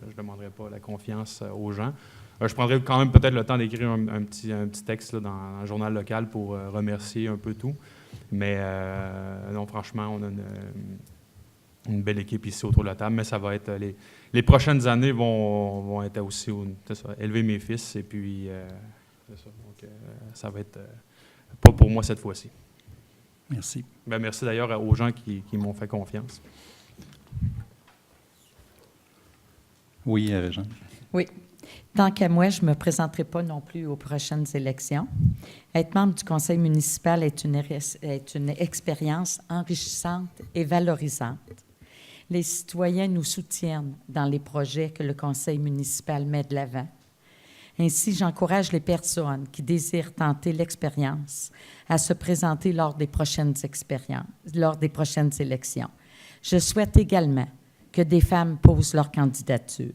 Je ne demanderai pas la confiance aux gens. Je prendrai quand même peut-être le temps d'écrire un petit texte là, dans le journal local pour remercier un peu tout. Mais non, franchement, on a une belle équipe ici autour de la table, mais ça va être les prochaines années vont être aussi élever mes fils et puis c'est ça. Donc ça va être pas pour moi cette fois-ci. Merci. Ben, merci d'ailleurs aux gens qui m'ont fait confiance. Oui, Régent. Oui. Tant qu'à moi, je ne me présenterai pas non plus aux prochaines élections. Être membre du conseil municipal est une expérience enrichissante et valorisante. Les citoyens nous soutiennent dans les projets que le conseil municipal met de l'avant. Ainsi, j'encourage les personnes qui désirent tenter l'expérience à se présenter lors des prochaines élections. Je souhaite également que des femmes posent leur candidature.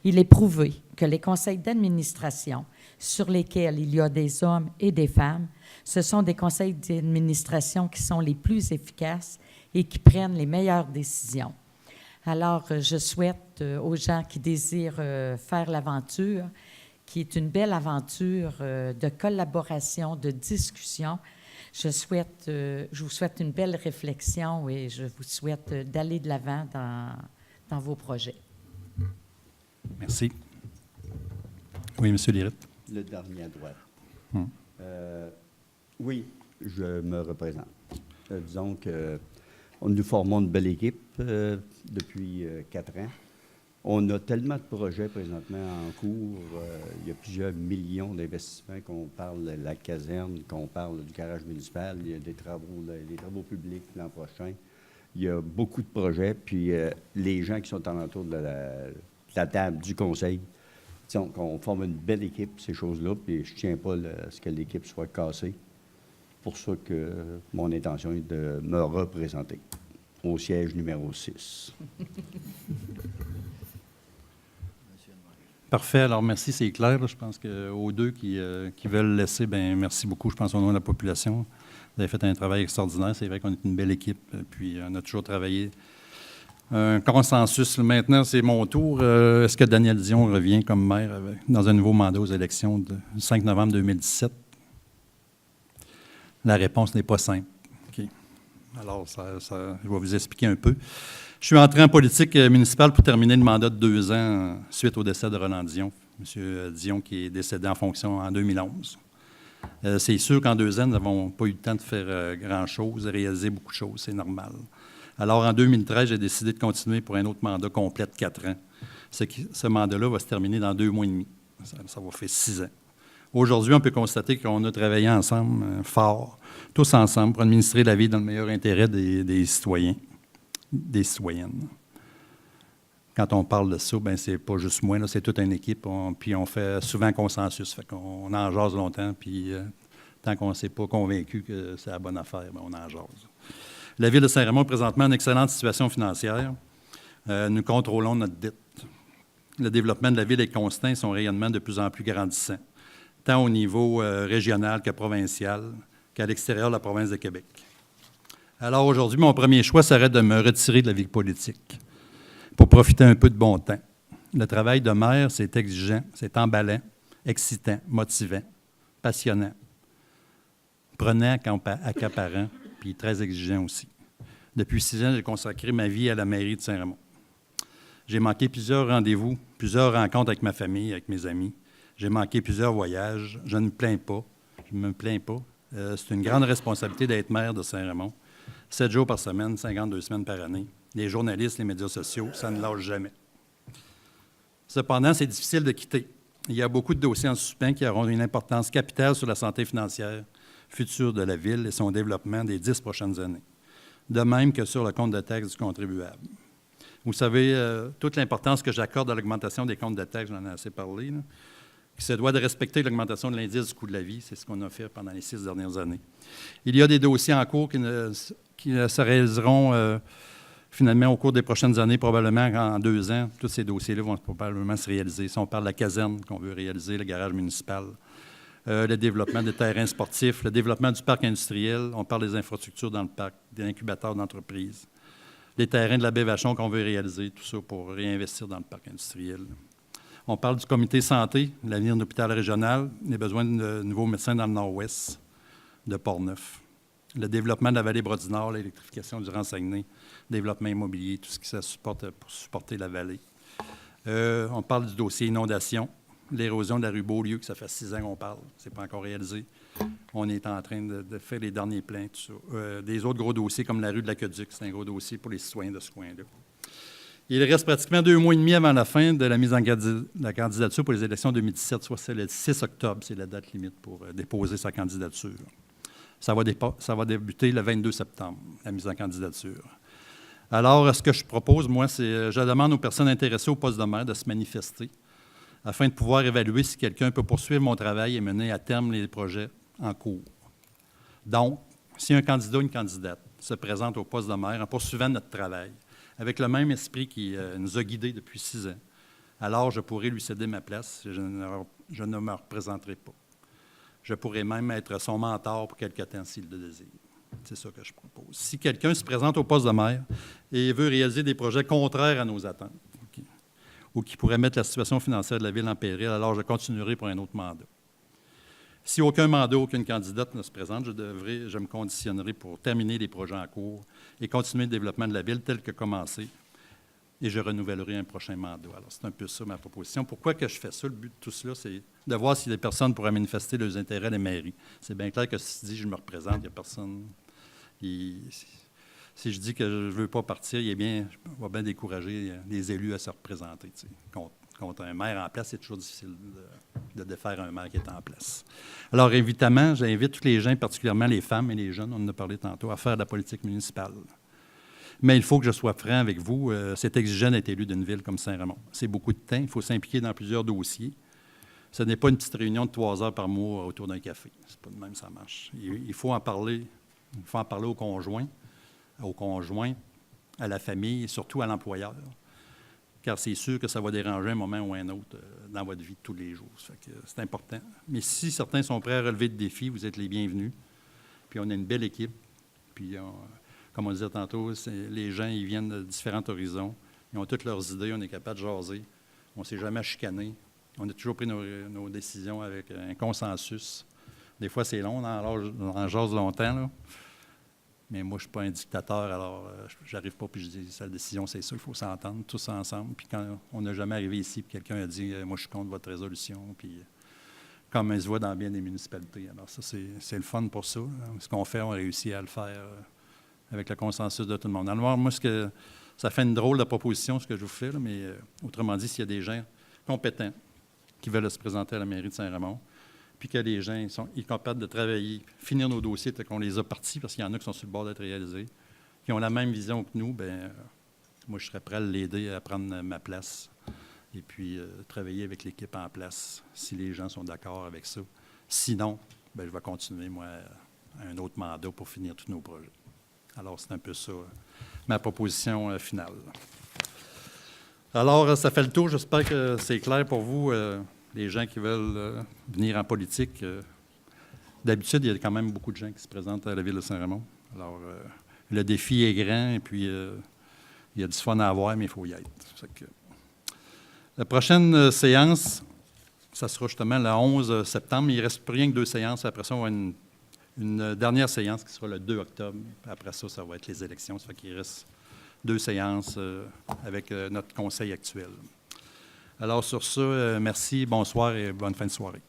Il est prouvé que les conseils d'administration sur lesquels il y a des hommes et des femmes, ce sont des conseils d'administration qui sont les plus efficaces et qui prennent les meilleures décisions. Alors, je souhaite aux gens qui désirent faire l'aventure, qui est une belle aventure de collaboration, de discussion, je vous souhaite une belle réflexion et je vous souhaite d'aller de l'avant dans vos projets. Merci. Oui, M. Lirette. Le dernier à droite. Oui, je me représente. Disons que nous formons une belle équipe depuis 4 ans. On a tellement de projets présentement en cours. Il y a plusieurs millions d'investissements, qu'on parle de la caserne, qu'on parle du garage municipal, il y a des travaux publics l'an prochain. Il y a beaucoup de projets. Puis les gens qui sont alentour de la table du conseil, on forme une belle équipe, ces choses-là, puis je ne tiens pas à ce que l'équipe soit cassée. C'est pour ça que mon intention est de me représenter au siège numéro 6. Parfait. Alors, merci, c'est clair. Là. Je pense qu'aux deux qui veulent laisser, bien, merci beaucoup. Je pense au nom de la population. Vous avez fait un travail extraordinaire. C'est vrai qu'on est une belle équipe. Puis, on a toujours travaillé un consensus. Maintenant, c'est mon tour. Est-ce que Daniel Dion revient comme maire dans un nouveau mandat aux élections du 5 novembre 2017? La réponse n'est pas simple. OK. Alors, je vais vous expliquer un peu. Je suis entré en politique municipale pour terminer le mandat de 2 ans suite au décès de Roland Dion. M. Dion qui est décédé en fonction en 2011. C'est sûr qu'en 2 ans, nous n'avons pas eu le temps de faire grand-chose, de réaliser beaucoup de choses, c'est normal. Alors, en 2013, j'ai décidé de continuer pour un autre mandat complet de 4 ans. Ce mandat-là va se terminer dans 2 mois et demi. Ça va faire 6 ans. Aujourd'hui, on peut constater qu'on a travaillé ensemble, fort, tous ensemble, pour administrer la vie dans le meilleur intérêt des citoyens, des citoyennes. Quand on parle de ça, bien, c'est pas juste moi, là, c'est toute une équipe, puis on fait souvent consensus, fait qu'on en jase longtemps, puis tant qu'on ne s'est pas convaincu que c'est la bonne affaire, bien, on en jase. La Ville de Saint-Raymond est présentement en excellente situation financière. Nous contrôlons notre dette. Le développement de la Ville est constant et son rayonnement de plus en plus grandissant, tant au niveau régional que provincial, qu'à l'extérieur de la province de Québec. Alors aujourd'hui, mon premier choix serait de me retirer de la vie politique pour profiter un peu de bon temps. Le travail de maire, c'est exigeant, c'est emballant, excitant, motivant, passionnant, prenant, accaparant, puis très exigeant aussi. Depuis 6 ans, j'ai consacré ma vie à la mairie de Saint-Raymond. J'ai manqué plusieurs rendez-vous, plusieurs rencontres avec ma famille, avec mes amis. J'ai manqué plusieurs voyages. Je ne me plains pas. Je ne me plains pas. C'est une grande responsabilité d'être maire de Saint-Raymond. 7 jours par semaine, 52 semaines par année. Les journalistes, les médias sociaux, ça ne lâche jamais. Cependant, c'est difficile de quitter. Il y a beaucoup de dossiers en suspens qui auront une importance capitale sur la santé financière future de la Ville et son développement des 10 prochaines années, de même que sur le compte de taxe du contribuable. Vous savez, toute l'importance que j'accorde à l'augmentation des comptes de taxe, j'en ai assez parlé, là, qui se doit de respecter l'augmentation de l'indice du coût de la vie. C'est ce qu'on a fait pendant les 6 dernières années. Il y a des dossiers en cours qui se réaliseront finalement au cours des prochaines années, probablement en 2 ans. Tous ces dossiers-là vont probablement se réaliser. Si on parle de la caserne qu'on veut réaliser, le garage municipal, le développement des terrains sportifs, le développement du parc industriel, on parle des infrastructures dans le parc, des incubateurs d'entreprises, les terrains de la baie Vachon qu'on veut réaliser, tout ça pour réinvestir dans le parc industriel. On parle du comité santé, l'avenir de l'hôpital régional, les besoins de nouveaux médecins dans le nord-ouest de Portneuf, le développement de la vallée Bras-du-Nord, l'électrification du Rang-Saguenay, développement immobilier, tout ce qui se supporte pour supporter la vallée. On parle du dossier inondation, l'érosion de la rue Beaulieu, que ça fait 6 ans qu'on parle, c'est pas encore réalisé. On est en train de faire les derniers plans, tout ça. Des autres gros dossiers comme la rue de l'Aqueduc, c'est un gros dossier pour les citoyens de ce coin-là. Il reste pratiquement 2 mois et demi avant la fin de la mise en la candidature pour les élections 2017, soit c'est le 6 octobre, c'est la date limite pour déposer sa candidature. Ça va débuter le 22 septembre, la mise en candidature. Alors, ce que je propose, moi, c'est je demande aux personnes intéressées au poste de maire de se manifester afin de pouvoir évaluer si quelqu'un peut poursuivre mon travail et mener à terme les projets en cours. Donc, si un candidat ou une candidate se présente au poste de maire en poursuivant notre travail, avec le même esprit qui nous a guidés depuis 6 ans, alors je pourrais lui céder ma place et je ne me représenterai pas. Je pourrais même être son mentor pour quelque temps s'il le désire. C'est ça que je propose. Si quelqu'un se présente au poste de maire et veut réaliser des projets contraires à nos attentes, okay, ou qui pourraient mettre la situation financière de la Ville en péril, alors je continuerai pour un autre mandat. Si aucun mandat, aucune candidate ne se présente, je me conditionnerai pour terminer les projets en cours et continuer le développement de la Ville tel que commencé, et je renouvellerai un prochain mandat. Alors, c'est un peu ça ma proposition. Pourquoi que je fais ça? Le but de tout cela, c'est de voir si les personnes pourraient manifester leurs intérêts à la mairie. C'est bien clair que si je me représente, il n'y a personne. Si je dis que je ne veux pas partir, je vais bien décourager les élus à se représenter. Tu sais. Contre un maire en place, c'est toujours difficile de défaire un maire qui est en place. Alors, évidemment, j'invite tous les gens, particulièrement les femmes et les jeunes, on en a parlé tantôt, à faire de la politique municipale. Mais il faut que je sois franc avec vous. C'est exigeant d'être élu d'une ville comme Saint-Raymond. C'est beaucoup de temps. Il faut s'impliquer dans plusieurs dossiers. Ce n'est pas une petite réunion de 3 heures par mois autour d'un café. C'est pas de même ça marche. Il faut en parler. Il faut en parler aux conjoints, à la famille et surtout à l'employeur. car c'est sûr que ça va déranger un moment ou un autre dans votre vie de tous les jours. Ça fait que c'est important. Mais si certains sont prêts à relever le défi, vous êtes les bienvenus. Puis on a une belle équipe. Puis, comme on disait tantôt, les gens, ils viennent de différents horizons. Ils ont toutes leurs idées, on est capable de jaser. On ne s'est jamais chicané. On a toujours pris nos décisions avec un consensus. Des fois, c'est long, on en jase longtemps, là. Mais moi, je ne suis pas un dictateur, alors j'arrive pas puis je dis, sa décision, c'est ça, il faut s'entendre tous ensemble. Puis quand on n'a jamais arrivé ici, puis quelqu'un a dit, moi, je suis contre votre résolution, puis comme on se voit dans bien des municipalités. Alors ça, c'est le fun pour ça. Ce qu'on fait, on réussit à le faire avec le consensus de tout le monde. Alors moi, ça fait une drôle de proposition, ce que je vous fais, là, mais autrement dit, s'il y a des gens compétents qui veulent se présenter à la mairie de Saint-Raymond, puis que les gens sont capables de travailler, finir nos dossiers tel qu'on les a partis, parce qu'il y en a qui sont sur le bord d'être réalisés, qui ont la même vision que nous, bien, moi, je serais prêt à l'aider à prendre ma place et puis travailler avec l'équipe en place, si les gens sont d'accord avec ça. Sinon, bien, je vais continuer, moi, un autre mandat pour finir tous nos projets. Alors, c'est un peu ça, ma proposition finale. Alors, ça fait le tour. J'espère que c'est clair pour vous. Les gens qui veulent venir en politique, d'habitude, il y a quand même beaucoup de gens qui se présentent à la Ville de Saint-Raymond. Alors, le défi est grand et puis il y a du fun à avoir, mais il faut y être. La prochaine séance, ça sera justement le 11 septembre. Il ne reste plus rien que 2 séances. Après ça, on va une dernière séance qui sera le 2 octobre. Après ça, ça va être les élections. Ça fait qu'il reste 2 séances avec notre conseil actuel. Alors, sur ça, merci, bonsoir et bonne fin de soirée.